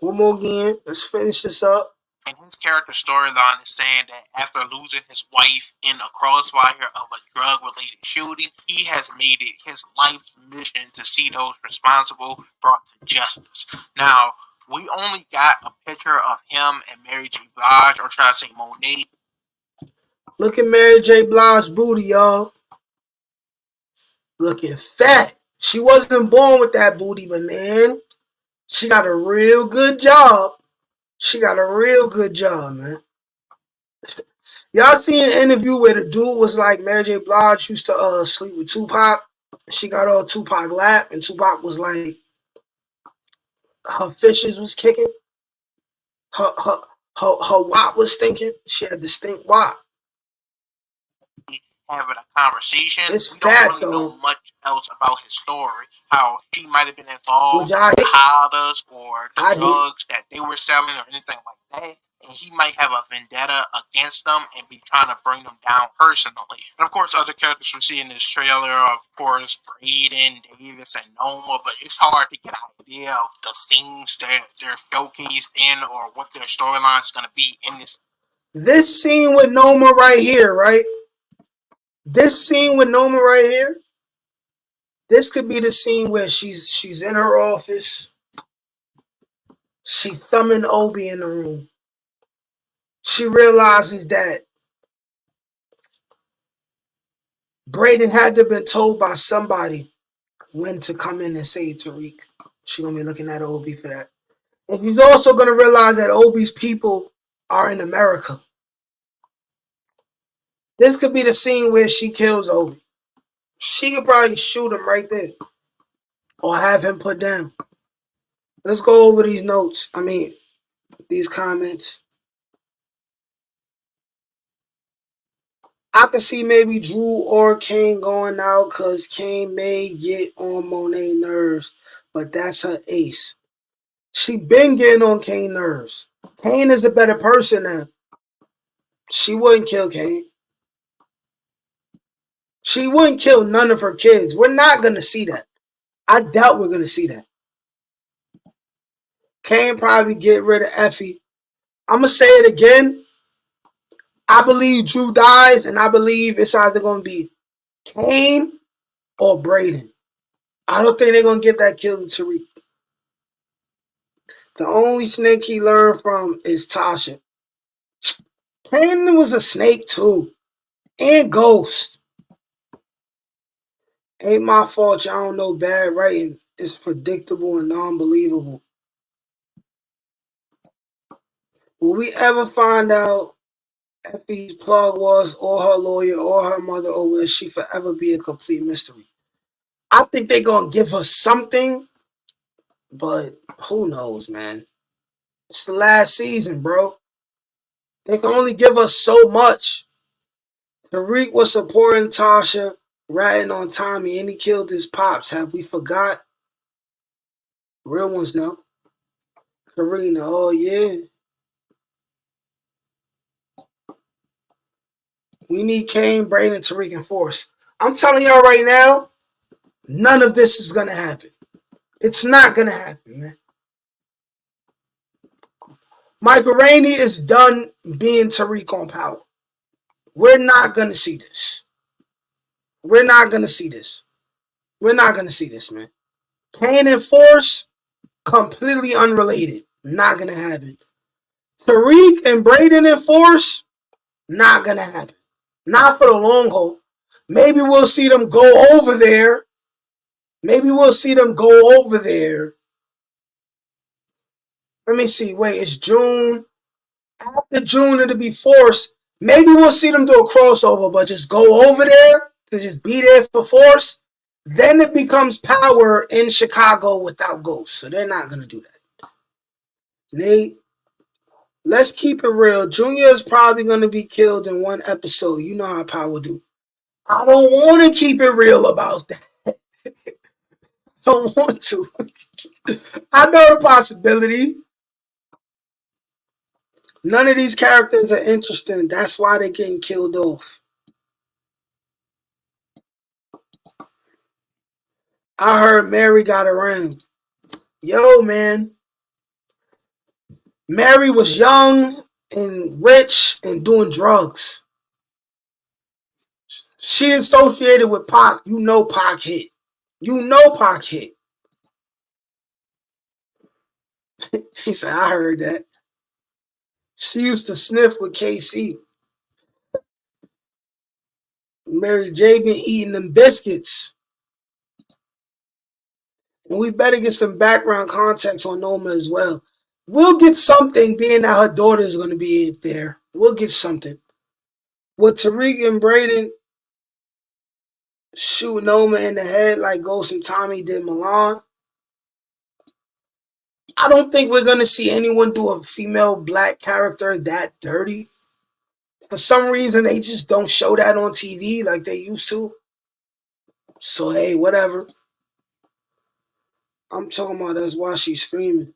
One more again. Let's finish this up. And his character storyline is saying that after losing his wife in a crossfire of a drug-related shooting, he has made it his life's mission to see those responsible brought to justice. Now, we only got a picture of him and Mary J. Blige, or should I say Monet. Look at Mary J. Blige's booty, y'all. Looking fat. She wasn't born with that booty, but man, she got a real good job. She got a real good job, man. Y'all seen an interview where the dude was like, Mary J. Blige used to sleep with Tupac. She got on Tupac lap, and Tupac was like, her fishes was kicking. Her wop was stinking. She had distinct wop. Having a conversation. It's we fat, don't really though. know much else about his story. How he might have been involved Which I with hate. Hollis or the I hate. drugs that they were selling or anything like that. And he might have a vendetta against them and be trying to bring them down personally. And of course, other characters we see in this trailer, of course, Braden, Davis, and Noma, but it's hard to get an idea of the things that they're showcased in or what their storyline is going to be in this. This scene with Noma right here, right? This scene with Noma right here, This could be the scene where she's in her office. She summoned Obi in the room. She realizes that Brayden had to have been told by somebody when to come in and save Tariq. She's going to be looking at Obi for that. And she's also going to realize that Obi's people are in America. This could be the scene where she kills Obi. She could probably shoot him right there. Or have him put down. Let's go over these notes. These comments. I could see maybe Drew or Kane going out because Kane may get on Monet nerves. But that's her ace. She been getting on Kane's nerves. Kane is a better person now. She wouldn't kill Kane. She wouldn't kill none of her kids. We're not going to see that. I doubt we're going to see that. Kane probably get rid of Effie. I'm going to say it again. I believe Drew dies, and I believe it's either going to be Kane or Brayden. I don't think they're going to get that killed to Tariq. The only snake he learned from is Tasha. Kane was a snake too. And Ghost. Ain't my fault y'all don't know bad writing. It's predictable and non-believable. Will we ever find out Effie's plug was or her lawyer or her mother, or will she forever be a complete mystery? I think they're going to give her something, but who knows, man. It's the last season, bro. They can only give us so much. Tariq was supporting Tasha, ratting on Tommy, and he killed his pops. Have we forgot? Real ones know. Karina, oh yeah. We need Kane, Brayden, Tariq, and Force. I'm telling y'all right now, none of this is going to happen. It's not going to happen, man. Michael Rainey is done being Tariq on power. We're not going to see this. We're not going to see this. We're not going to see this, man. Kane and Force, completely unrelated. Not going to happen. Tariq and Brayden and Force, not going to happen. Not for the long haul. Maybe we'll see them go over there. Maybe we'll see them go over there. Let me see. Wait, it's June. After June, it'll be Force. Maybe we'll see them do a crossover, but just go over there to just be there for Force. Then it becomes Power in Chicago without Ghost. So they're not going to do that. Nate, let's keep it real. Junior is probably going to be killed in one episode. You know how Power do. I don't want to keep it real about that. Don't want to. I know the possibility. None of these characters are interesting. That's why they're getting killed off. I heard Mary got around. Yo, man. Mary was young and rich and doing drugs. She associated with Pac. You know Pac hit. You know Pac hit. He said, I heard that. She used to sniff with KC. Mary J been eating them biscuits. And we better get some background context on Noma as well. We'll get something, being that her daughter is going to be there. We'll get something. With Tariq and Brayden shoot Noma in the head like Ghost and Tommy did Milan, I don't think we're going to see anyone do a female black character that dirty. For some reason, they just don't show that on TV like they used to. So, hey, whatever. I'm talking about that's why she's screaming.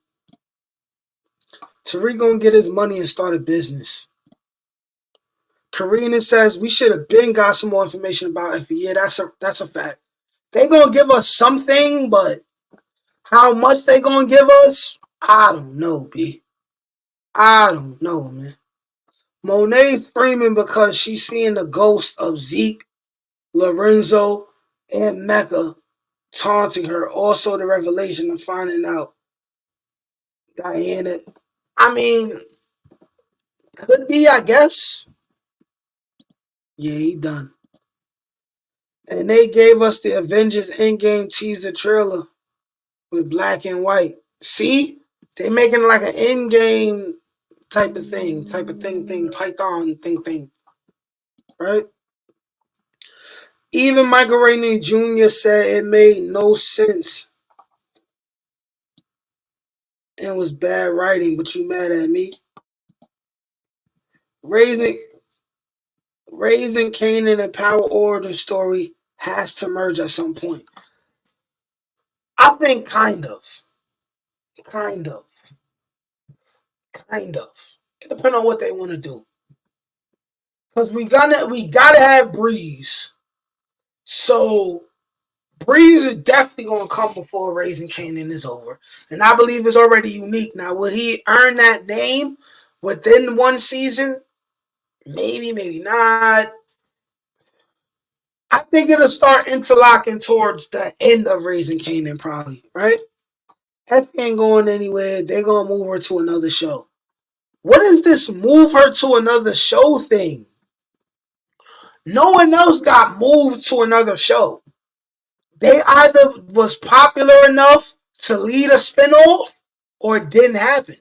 Tariq gonna get his money and start a business. Karina says we should have been got some more information about Effie. Yeah, that's a fact. They gonna give us something, but how much they gonna give us, I don't know, B. I don't know, man. Monet's screaming because she's seeing the ghost of Zeke, Lorenzo, and Mecca taunting her. Also, the revelation of finding out Diana. I mean, could be, I guess. Yeah, he done. And they gave us the Avengers Endgame teaser trailer with black and white. See? They making like an Endgame type of thing, Python thing. Right? Even Michael Rainey Jr. said it made no sense. It was bad writing, but you mad at me? Raising Kanan and Power Order story has to merge at some point. I think kind of. It depends on what they want to do. Because we gotta have Breeze. So Breeze is definitely gonna come before Raising Kanan is over. And I believe it's already unique. Now, will he earn that name within one season? Maybe, maybe not. I think it'll start interlocking towards the end of Raising Kanan, probably, right? Effie ain't going anywhere. They're gonna move her to another show. What is this move her to another show thing? No one else got moved to another show. They either was popular enough to lead a spinoff or it didn't happen.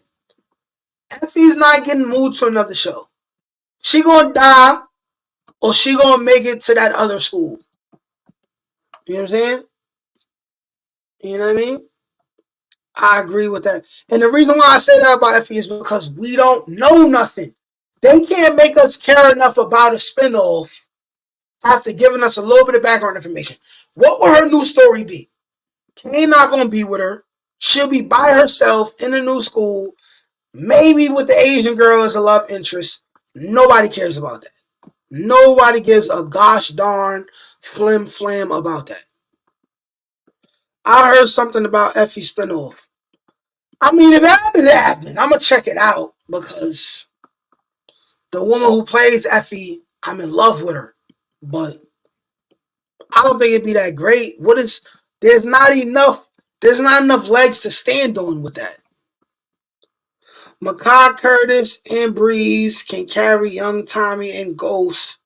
Effie's not getting moved to another show. She gonna die or she gonna make it to that other school. You know what I'm saying? You know what I mean? I agree with that. And the reason why I say that about Effie is because we don't know nothing. They can't make us care enough about a spinoff after giving us a little bit of background information. What will her new story be? Kane not going to be with her. She'll be by herself in a new school, maybe with the Asian girl as a love interest. Nobody cares about that. Nobody gives a gosh darn flim flam about that. I heard something about Effie spinoff. I mean, if that happens, I'm going to check it out because the woman who plays Effie, I'm in love with her. But I don't think it'd be that great. There's not enough legs to stand on with that. Makai Curtis and Breeze can carry young Tommy and Ghost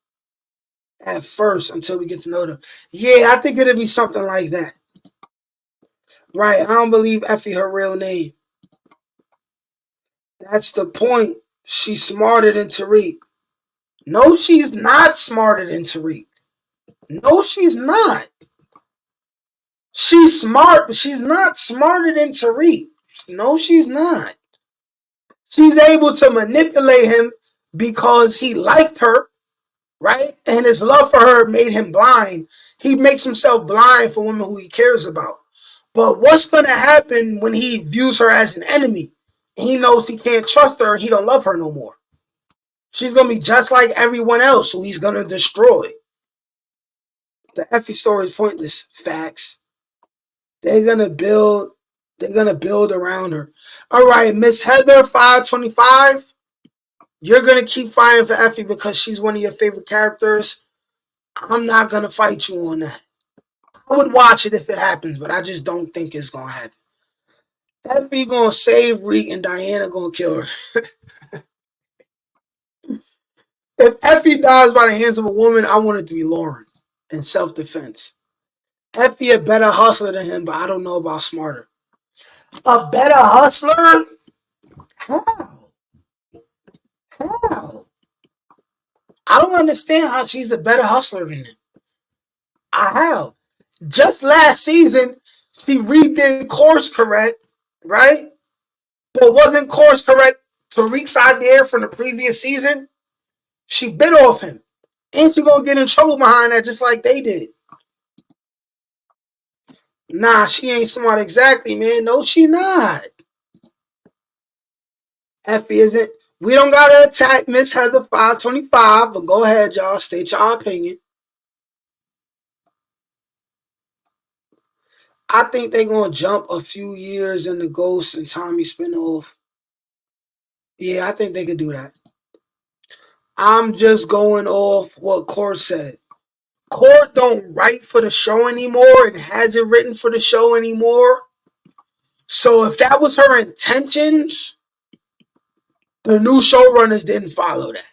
at first until we get to know them. Yeah, I think it'll be something like that. Right, I don't believe Effie her real name. That's the point. She's smarter than Tariq. No, she's not smarter than Tariq. No, she's not. She's smart, but she's not smarter than Tariq. No, she's not. She's able to manipulate him because he liked her, right? And his love for her made him blind. He makes himself blind for women who he cares about. But what's going to happen when he views her as an enemy? And he knows he can't trust her and he don't love her no more. She's going to be just like everyone else who he's going to destroy. The Effie story is pointless. Facts. They're going to build around her. All right, Miss Heather 525. You're going to keep fighting for Effie because she's one of your favorite characters. I'm not going to fight you on that. I would watch it if it happens, but I just don't think it's going to happen. Effie going to save Reek and Diana going to kill her. If Effie dies by the hands of a woman, I want it to be Lauren in self-defense. Effie a better hustler than him, but I don't know about smarter. A better hustler? How? I don't understand how she's a better hustler than him. How? Just last season, she redid course correct, right? But wasn't course correct Tariq's idea from the previous season? She bit off him. And she gonna get in trouble behind that just like they did. Nah, she ain't smart exactly, man. No, she not. Effie isn't. We don't gotta attack Miss Heather 525, but go ahead, y'all. State your opinion. I think they're gonna jump a few years in the Ghost and Tommy spinoff. Yeah, I think they could do that. I'm just going off what Court said. Court don't write for the show anymore and hasn't written for the show anymore. So if that was her intentions, the new showrunners didn't follow that.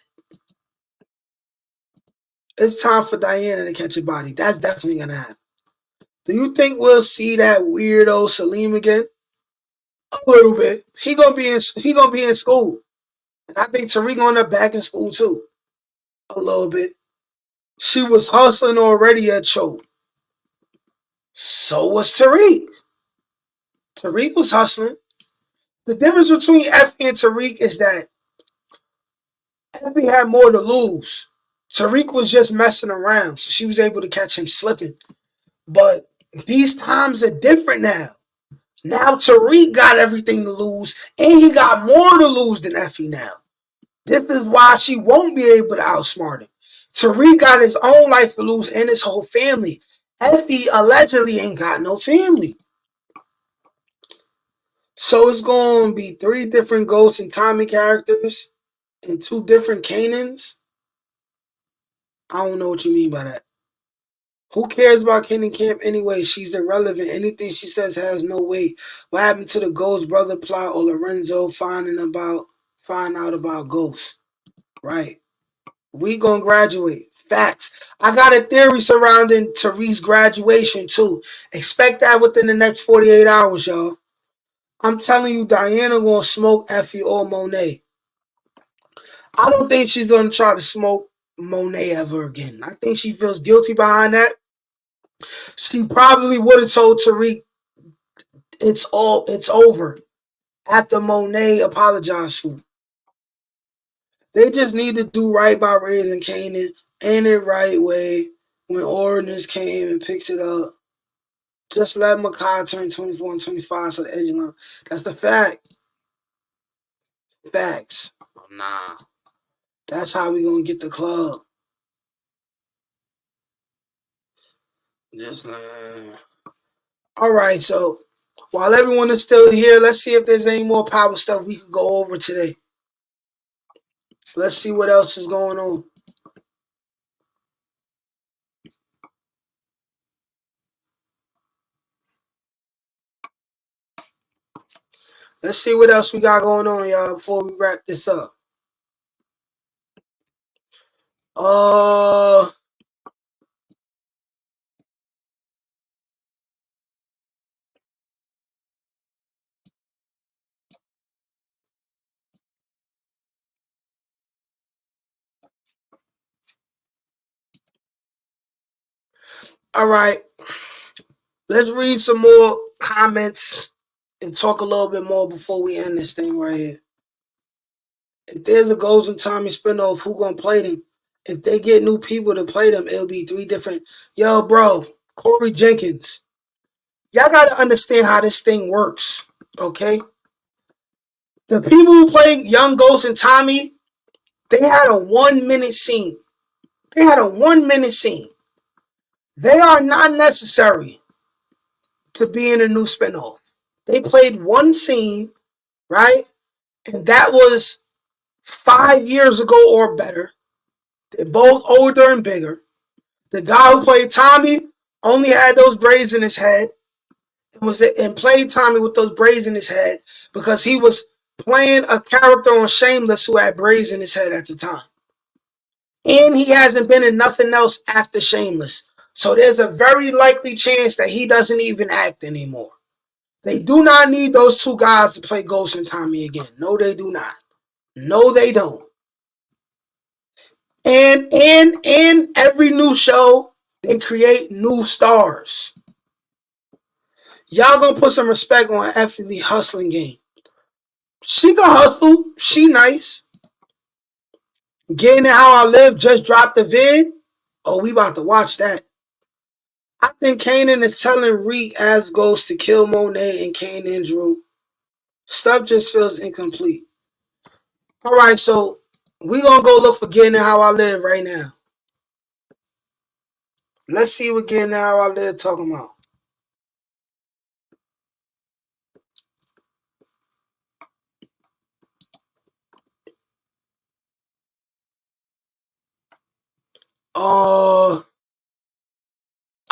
It's time for Diana to catch a body. That's definitely gonna happen. Do you think we'll see that weirdo Salim again? A little bit. He gonna be in school. And I think Tariq gonna end up back in school too. A little bit. She was hustling already at Cho. So was Tariq. Tariq was hustling. The difference between Effie and Tariq is that Effie had more to lose. Tariq was just messing around, so she was able to catch him slipping. But these times are different now. Now Tariq got everything to lose, and he got more to lose than Effie now. This is why she won't be able to outsmart him. Tariq got his own life to lose and his whole family. Effie allegedly ain't got no family. So it's going to be 3 different Ghost and Tommy characters and 2 different Kanans. I don't know what you mean by that. Who cares about Kanan Camp anyway? She's irrelevant. Anything she says has no weight. What happened to the Ghost brother plot or Lorenzo find out about Ghost? Right. We gonna graduate. Facts. I got a theory surrounding Tariq's graduation too. Expect that within the next 48 hours, y'all. I'm telling you, Diana gonna smoke Effie or Monet. I don't think she's gonna try to smoke Monet ever again. I think she feels guilty behind that. She probably would have told Tariq it's over after Monet apologized for him. They just need to do right by raising Kanan in the right way. When ordinance came and picked it up, just let Makai turn 24 and 25 so the edge line. That's the fact. Facts. Oh, nah. That's how we gonna get the club. Just all right, so while everyone is still here, let's see if there's any more power stuff we could go over today. Let's see what else is going on. Let's see what else we got going on, y'all, before we wrap this up. All right. Let's read some more comments and talk a little bit more before we end this thing right here. If there's a Ghost and Tommy spinoff, who gonna play them? If they get new people to play them, it'll be 3 different. Yo, bro, Corey Jenkins. Y'all gotta understand how this thing works, okay? The people who play Young Ghost and Tommy, they had a 1-minute scene. They had a 1-minute scene. They are not necessary to be in a new spinoff. They played one scene, right? And that was 5 years ago or better. They're both older and bigger. The guy who played Tommy only had those braids in his head and played Tommy with those braids in his head because he was playing a character on Shameless who had braids in his head at the time. And he hasn't been in nothing else after Shameless. So there's a very likely chance that he doesn't even act anymore. They do not need those 2 guys to play Ghost and Tommy again. No, they do not. No, they don't. And in every new show, they create new stars. Y'all gonna put some respect on Effie hustling game. She can hustle. She nice. Getting it how I live just dropped the vid. Oh, we about to watch that. I think Kanan is telling Reek as Ghost to kill Monet and Kane and Drew. Stuff just feels incomplete. All right, so we gonna go look for Getting It How I Live right now. Let's see what Getting It How I Live talking about.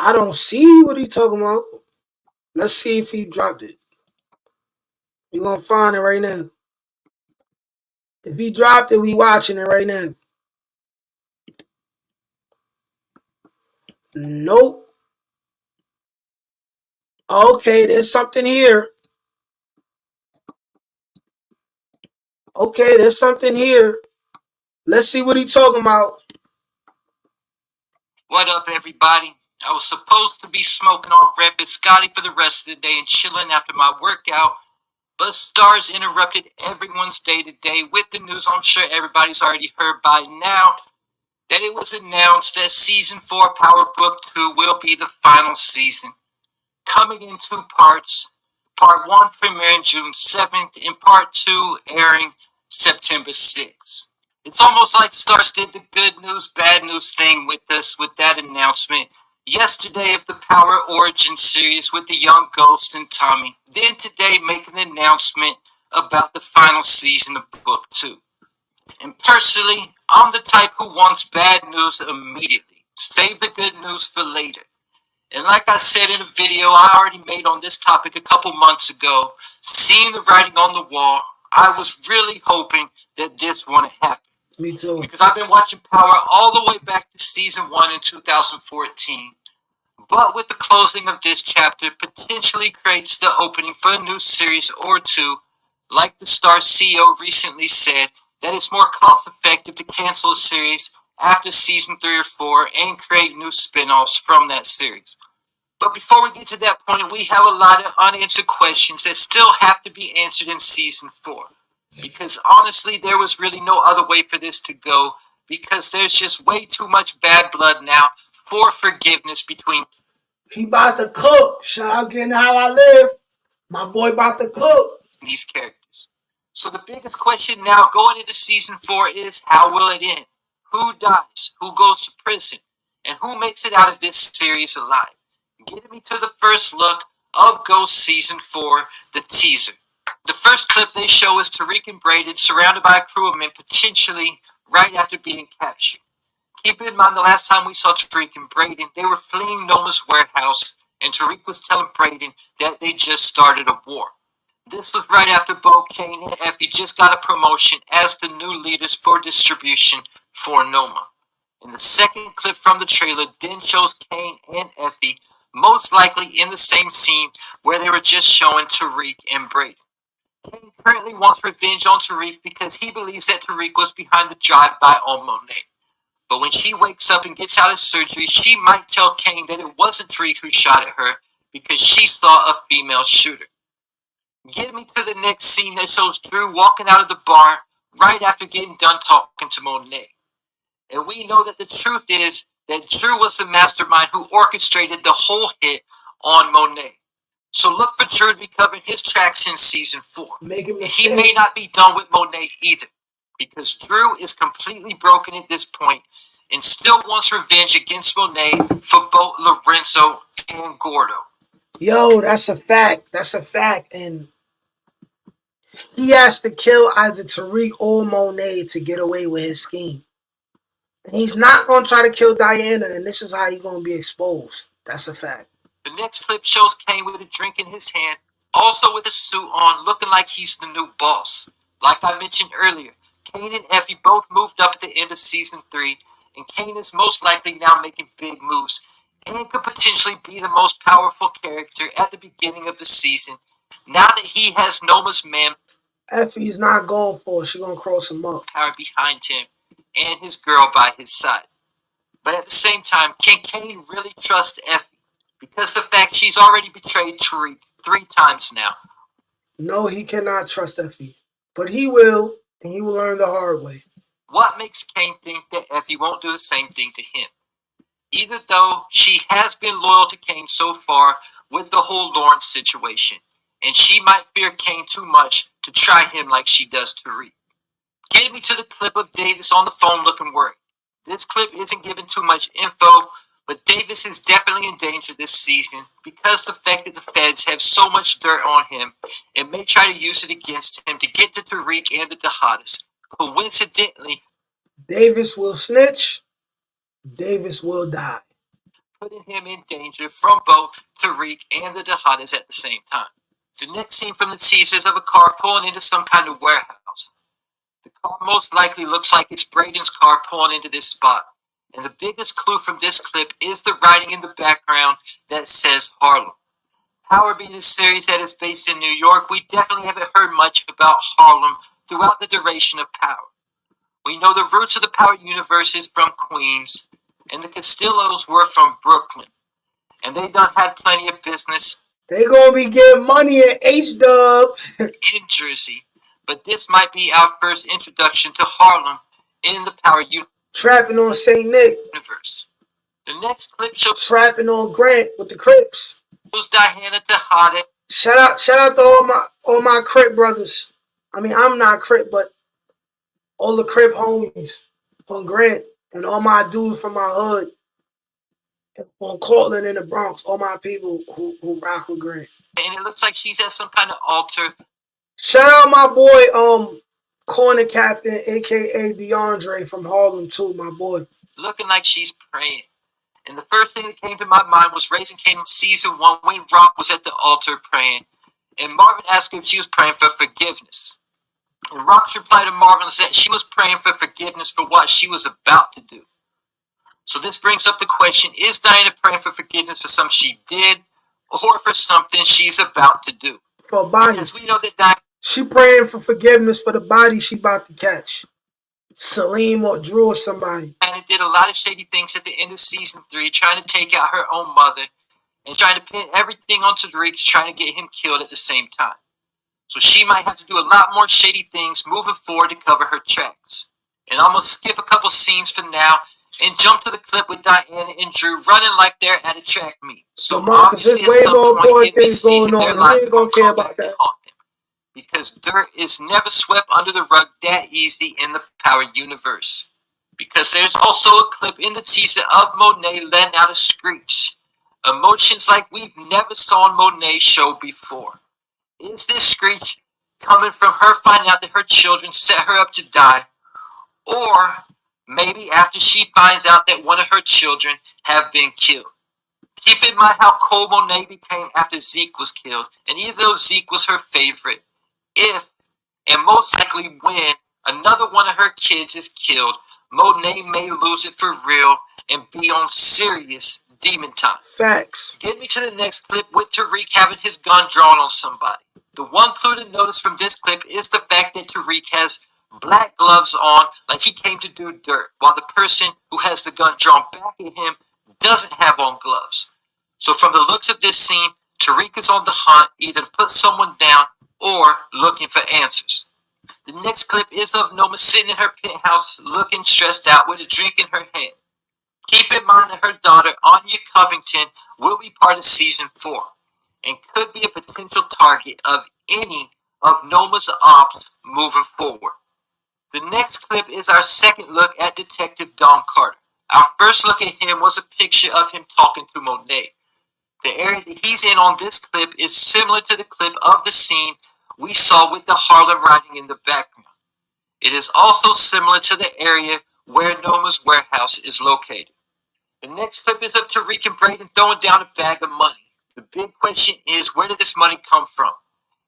I don't see what he talking about. Let's see if he dropped it. We gonna find it right now. If he dropped it, we watching it right now. Nope. Okay, there's something here. Okay, there's something here. Let's see what he talking about. What up, everybody? I was supposed to be smoking on red biscotti for the rest of the day and chilling after my workout, but stars interrupted everyone's day to day with the news I'm sure everybody's already heard by now, that it was announced that Season 4 Power Book 2 will be the final season, coming in 2 parts. Part 1 premiering June 7th and Part 2 airing September 6th. It's almost like Stars did the good news, bad news thing with us with that announcement yesterday of the Power Origin series with the young Ghost and Tommy. Then today making the announcement about the final season of Book 2. And personally, I'm the type who wants bad news immediately. Save the good news for later. And like I said in a video I already made on this topic a couple months ago, seeing the writing on the wall, I was really hoping that this wouldn't happen. Me too. Because I've been watching Power all the way back to Season 1 in 2014. But with the closing of this chapter, potentially creates the opening for a new series or two, like the Star CEO recently said, that it's more cost effective to cancel a series after Season 3 or 4 and create new spin-offs from that series. But before we get to that point, we have a lot of unanswered questions that still have to be answered in Season 4. Because honestly, there was really no other way for this to go, because there's just way too much bad blood now for forgiveness between He about to cook. Shout out Getting How I Live. My boy about to cook. these characters. So the biggest question now going into Season 4 is, how will it end? Who dies? Who goes to prison? And who makes it out of this series alive? Getting me to the first look of Ghost Season 4, the teaser. The first clip they show is Tariq and Braden surrounded by a crew of men, potentially right after being captured. Keep in mind the last time we saw Tariq and Braden, they were fleeing Noma's warehouse, and Tariq was telling Braden that they just started a war. This was right after Bo, Kane, and Effie just got a promotion as the new leaders for distribution for Noma. And the second clip from the trailer then shows Kane and Effie most likely in the same scene where they were just showing Tariq and Braden. Kane currently wants revenge on Tariq because he believes that Tariq was behind the drive-by on Monet. But when she wakes up and gets out of surgery, she might tell Kane that it wasn't Tariq who shot at her because she saw a female shooter. Get me to the next scene that shows Drew walking out of the bar right after getting done talking to Monet. And we know that the truth is that Drew was the mastermind who orchestrated the whole hit on Monet. So look for Drew to be covering his tracks in Season 4. And he may not be done with Monet either, because Drew is completely broken at this point and still wants revenge against Monet for both Lorenzo and Gordo. Yo, that's a fact. That's a fact. And he has to kill either Tariq or Monet to get away with his scheme. And he's not going to try to kill Diana, and this is how he's going to be exposed. That's a fact. The next clip shows Kane with a drink in his hand, also with a suit on, looking like he's the new boss. Like I mentioned earlier, Kane and Effie both moved up at the end of Season 3, and Kane is most likely now making big moves, and could potentially be the most powerful character at the beginning of the season, now that he has Noma's man Effie's not going for it. She's going to cross him up. Power behind him, and his girl by his side. But at the same time, can Kane really trust Effie? Because the fact she's already betrayed Tariq 3 times now. No, he cannot trust Effie. But he will, and he will learn the hard way. What makes Kane think that Effie won't do the same thing to him? Even though she has been loyal to Kane so far with the whole Lawrence situation, and she might fear Kane too much to try him like she does Tariq. Getting me to the clip of Davis on the phone looking worried. This clip isn't giving too much info, but Davis is definitely in danger this season because the fact that the feds have so much dirt on him and may try to use it against him to get to Tariq and the Tejadas. Coincidentally, Davis will snitch. Davis will die. putting him in danger from both Tariq and the jihadists at the same time. The next scene from the teaser is of a car pulling into some kind of warehouse. The car most likely looks like it's Braden's car pulling into this spot. And the biggest clue from this clip is the writing in the background that says Harlem. Power being a series that is based in New York, we definitely haven't heard much about Harlem throughout the duration of Power. We know the roots of the Power universe is from Queens, and the Castillos were from Brooklyn. And they done had plenty of business. They gonna be getting money at H-Dubs. In Jersey. But this might be our first introduction to Harlem in the Power Trapping on St. Nick. universe. The next clip shows Trapping on Grant with the Crips. Diana Tejada. Shout out to all my Crip brothers. I mean, I'm not Crip, but all the Crip homies on Grant and all my dudes from my hood on Cortland in the Bronx, all my people who rock with Grant. And it looks like she's at some kind of altar. Shout out my boy, corner captain, aka DeAndre from Harlem too, my boy. Looking like she's praying. And the first thing that came to my mind was Raising Kanan Season 1 when Rock was at the altar praying. And Marvin asked her if she was praying for forgiveness. And Rock's reply to Marvin said she was praying for forgiveness for what she was about to do. So this brings up the question, is Diana praying for forgiveness for something she did or for something she's about to do? For a body. Because we know that Diana... She praying for forgiveness for the body she about to catch. Salim or Drew or somebody. Diana did a lot of shady things at the end of Season 3, trying to take out her own mother and trying to pin everything onto Tariq, trying to get him killed at the same time. So she might have to do a lot more shady things moving forward to cover her tracks. And I'm going to skip a couple scenes for now and jump to the clip with Diana and Drew running like they're at a track meet. So Marcus, there's way more important things going on. We ain't going to care about that. Because dirt is never swept under the rug that easy in the Power universe. Because there's also a clip in the teaser of Monet letting out a screech. Emotions like we've never saw on Monet's show before. Is this screech coming from her finding out that her children set her up to die? Or maybe after she finds out that one of her children have been killed? Keep in mind how cold Monet became after Zeke was killed. And even though Zeke was her favorite, if, and most likely when, another one of her kids is killed, Monet may lose it for real and be on serious demon time. Facts. Get me to the next clip with Tariq having his gun drawn on somebody. The one clue to notice from this clip is the fact that Tariq has black gloves on like he came to do dirt, while the person who has the gun drawn back at him doesn't have on gloves. So from the looks of this scene, Tariq is on the hunt, either to put someone down or looking for answers. The next clip is of Noma sitting in her penthouse looking stressed out with a drink in her hand. Keep in mind that her daughter, Anya Covington, will be part of Season 4 and could be a potential target of any of Noma's ops moving forward. The next clip is our second look at Detective Don Carter. Our first look at him was a picture of him talking to Monet. The area that he's in on this clip is similar to the clip of the scene we saw with the Harlem writing in the background. It is also similar to the area where Noma's warehouse is located. The next clip is of Tariq and Braden throwing down a bag of money. The big question is, where did this money come from?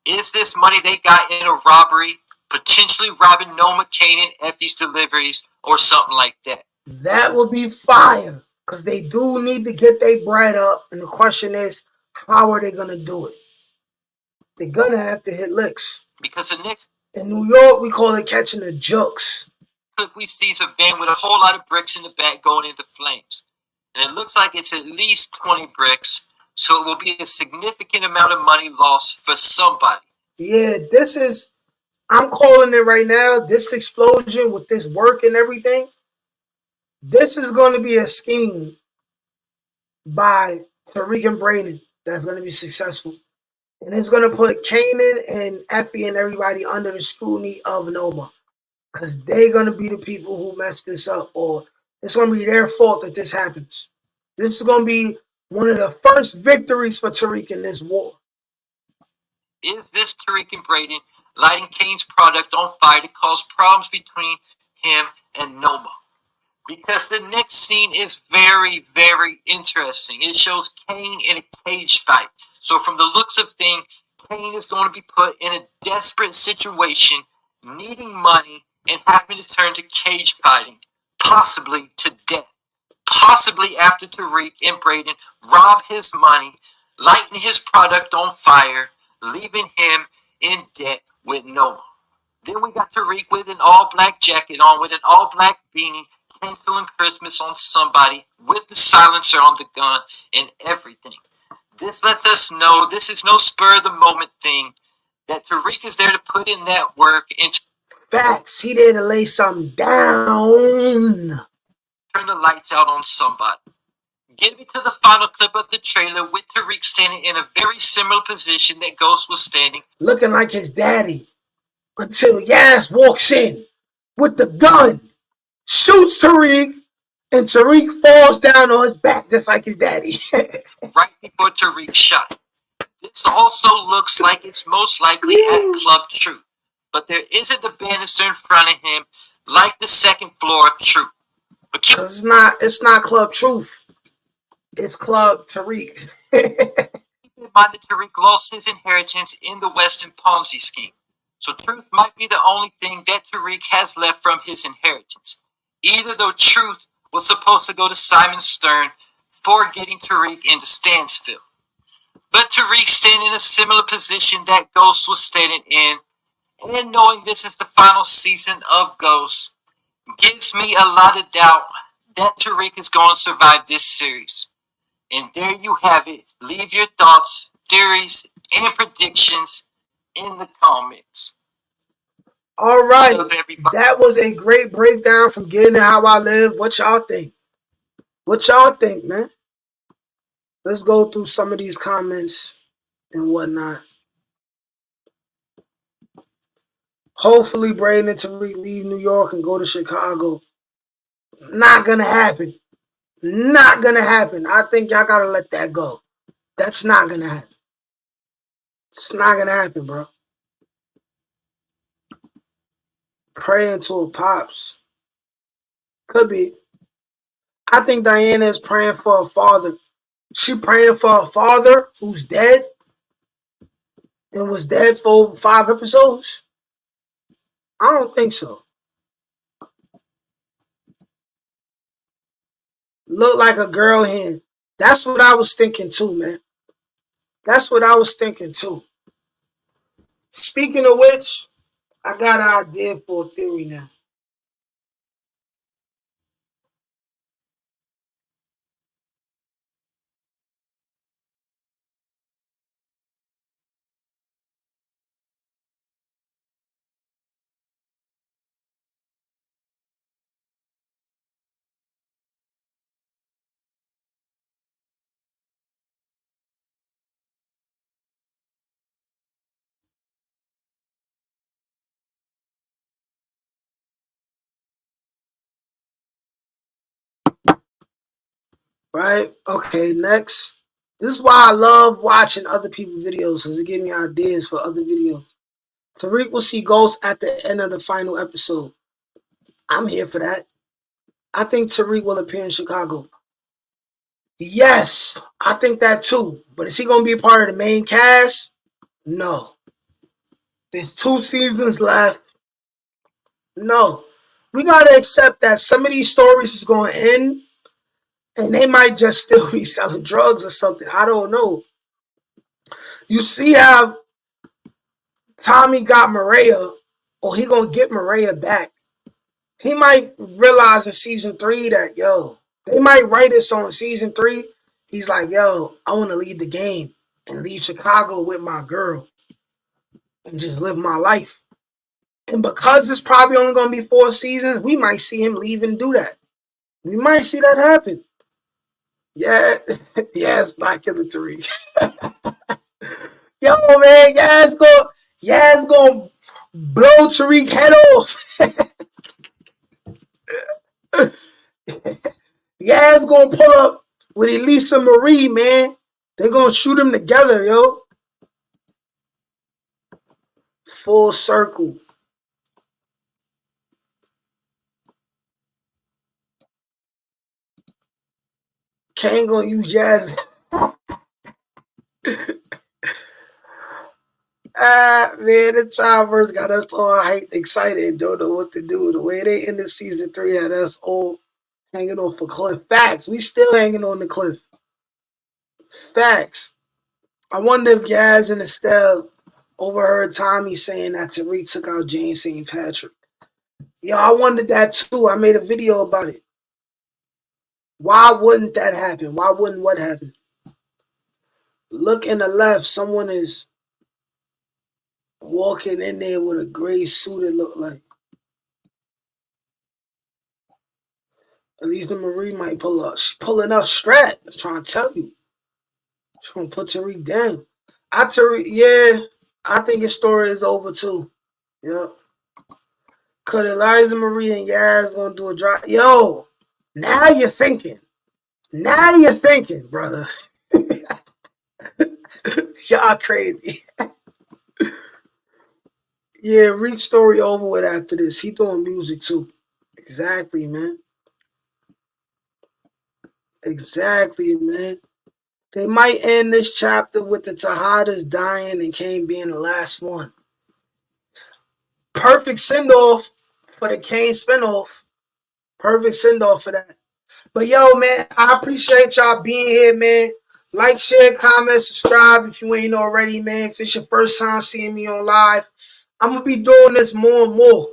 Is this money they got in a robbery, potentially robbing Noma, Kanan, Effie's deliveries, or something like that? That would be fire. Because they do need to get their bread up. And the question is, how are they going to do it? They're going to have to hit licks. Because the next... In New York, we call it catching the jokes. clip we see is a van with a whole lot of bricks in the back going into flames. And it looks like it's at least 20 bricks. So it will be a significant amount of money lost for somebody. Yeah, this is... I'm calling it right now. This explosion with this work and everything. This is going to be a scheme by Tariq and Braden that's going to be successful. And it's going to put Kanan and Effie and everybody under the scrutiny of Noma. Because they're going to be the people who messed this up. Or it's going to be their fault that this happens. This is going to be one of the first victories for Tariq in this war. Is this Tariq and Braden lighting Kane's product on fire to cause problems between him and Noma? because the next scene is very, very interesting. It shows Kane in a cage fight. So from the looks of things, Kane is going to be put in a desperate situation, needing money and having to turn to cage fighting, possibly to death. Possibly after Tariq and Braden rob his money, lighting his product on fire, leaving him in debt with no one. Then we got Tariq with an all-black jacket on, with an all-black beanie, canceling Christmas on somebody, with the silencer on the gun, and everything. This lets us know this is no spur-of-the-moment thing, that Tariq is there to put in that work and Facts. He there to lay something down. turn the lights out on somebody. Get me to the final clip of the trailer with Tariq standing in a very similar position that Ghost was standing. Looking like his daddy. Until Yaz walks in with the gun, shoots Tariq, and Tariq falls down on his back just like his daddy. Right before Tariq shot. This also looks like it's most likely at Club Truth, but there isn't the banister in front of him like the second floor of Truth. But keep it's not Club Truth. It's Club Tariq. in mind that Tariq lost his inheritance in the Weston Ponzi scheme. So Truth might be the only thing that Tariq has left from his inheritance. Either though Truth was supposed to go to Simon Stern for getting Tariq into Stansfield. But Tariq standing in a similar position that Ghost was standing in, and knowing this is the final season of Ghost, gives me a lot of doubt that Tariq is going to survive this series. And there you have it. Leave your thoughts, theories, and predictions in the comments. All right. That was a great breakdown from Getting It How I Live. What y'all think? What y'all think, man? Let's go through some of these comments and whatnot. Hopefully, Braden and Tariq leave New York and go to Chicago. Not gonna happen. Not gonna happen. I think y'all gotta let that go. That's not gonna happen. It's not gonna happen, bro. Praying to a pops. Could be. I think Diana is praying for her father. She praying for her father who's dead and was dead for over 5 episodes. I don't think so. Look like a girl hand. That's what I was thinking too, man. That's what I was thinking too. Speaking of which, I got an idea for a theory now. Right? Okay, next. This is why I love watching other people's videos because it gives me ideas for other videos. Tariq will see ghosts at the end of the final episode. I'm here for that. I think Tariq will appear in Chicago. Yes, I think that too. But is he going to be a part of the main cast? No. There's 2 seasons left. No. We got to accept that some of these stories is going to end and they might just still be selling drugs or something. I don't know. You see how Tommy got Maria, or he going to get Maria back. He might realize in season 3 that, yo, they might write this on season 3. He's like, yo, I want to leave the game and leave Chicago with my girl and just live my life. And because it's probably only going to be 4 seasons, we might see him leave and do that. We might see that happen. Yeah, yeah, it's not killing Tariq. Yo, man, Yaz gonna blow Tariq head off. Yaz gonna pull up with Elisa Marie, man. They're gonna shoot him together, yo. Full circle. Kane gonna use Jazz. Man, the Childverse got us all hyped, excited, and don't know what to do. The way they ended season 3 had us all hanging off a cliff. Facts. We still hanging on the cliff. Facts. I wonder if Yaz and Estelle overheard Tommy saying that Tariq took out James St. Patrick. Yo, I wondered that too. I made a video about it. Why wouldn't that happen? Why wouldn't what happen? Look in the left. Someone is walking in there with a gray suit, it looked like. Elisa Marie might pull up. She's pulling up Strat. I'm trying to tell you. She's going to put Tariq down. Yeah, I think his story is over too. Yeah. Because Eliza Marie and Yaz going to do a drop. Yo, now you're thinking. Now you're thinking, brother. Y'all crazy. Yeah, Reed's story over with after this. He doing music too. Exactly, man. Exactly, man. They might end this chapter with the Tejadas dying and Kane being the last one. Perfect send-off for the Kane spinoff. Perfect send-off for that. But yo, man, I appreciate y'all being here, man. Like, share, comment, subscribe if you ain't already, man. If it's your first time seeing me on live, I'm going to be doing this more and more.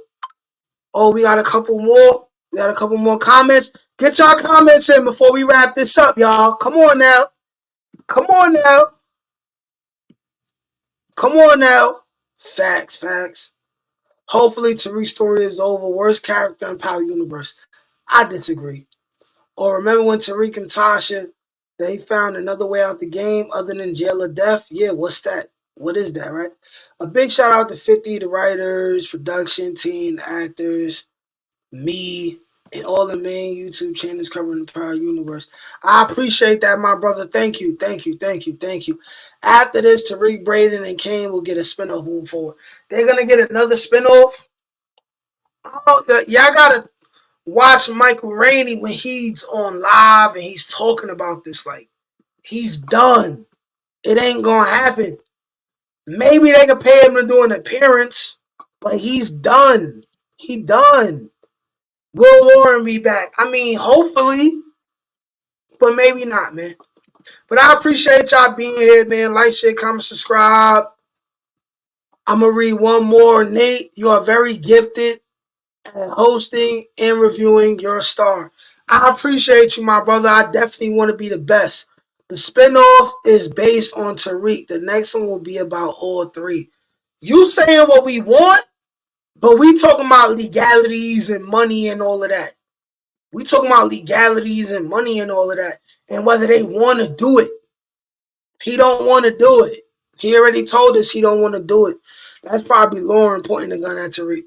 Oh, we got a couple more. We got a couple more comments. Get y'all comments in before we wrap this up, y'all. Come on now. Come on now. Come on now. Facts, facts. Hopefully Tariq's story is over. Worst character in Power Universe. I disagree. Or remember when Tariq and Tasha, they found another way out the game other than jail or death? Yeah, what's that? What is that, right? A big shout out to 50, the writers, production team, actors, me, and all the main YouTube channels covering the Power Universe. I appreciate that, my brother. Thank you, thank you, thank you, thank you. After this, Tariq, Braden, and Kane will get a spinoff moving forward. They're going to get another spinoff. Oh, y'all got to watch Michael Rainey when he's on live and he's talking about this. Like, he's done. It ain't going to happen. Maybe they can pay him to do an appearance, but he's done. He done. Will Warren be back? I mean, hopefully, but maybe not, man. But I appreciate y'all being here, man. Like, share, comment, subscribe. I'm going to read one more. Nate, you are very gifted at hosting and reviewing. You're a star. I appreciate you, my brother. I definitely want to be the best. The spinoff is based on Tariq. The next one will be about all three. You saying what we want, but we talking about legalities and money and all of that. We talking about legalities and money and all of that. And whether they want to do it. He don't want to do it. He already told us he don't want to do it. That's probably Lauren pointing the gun at Tariq.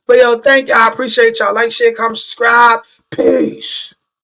But yo, thank y'all. I appreciate y'all. Like, share, comment, subscribe. Peace.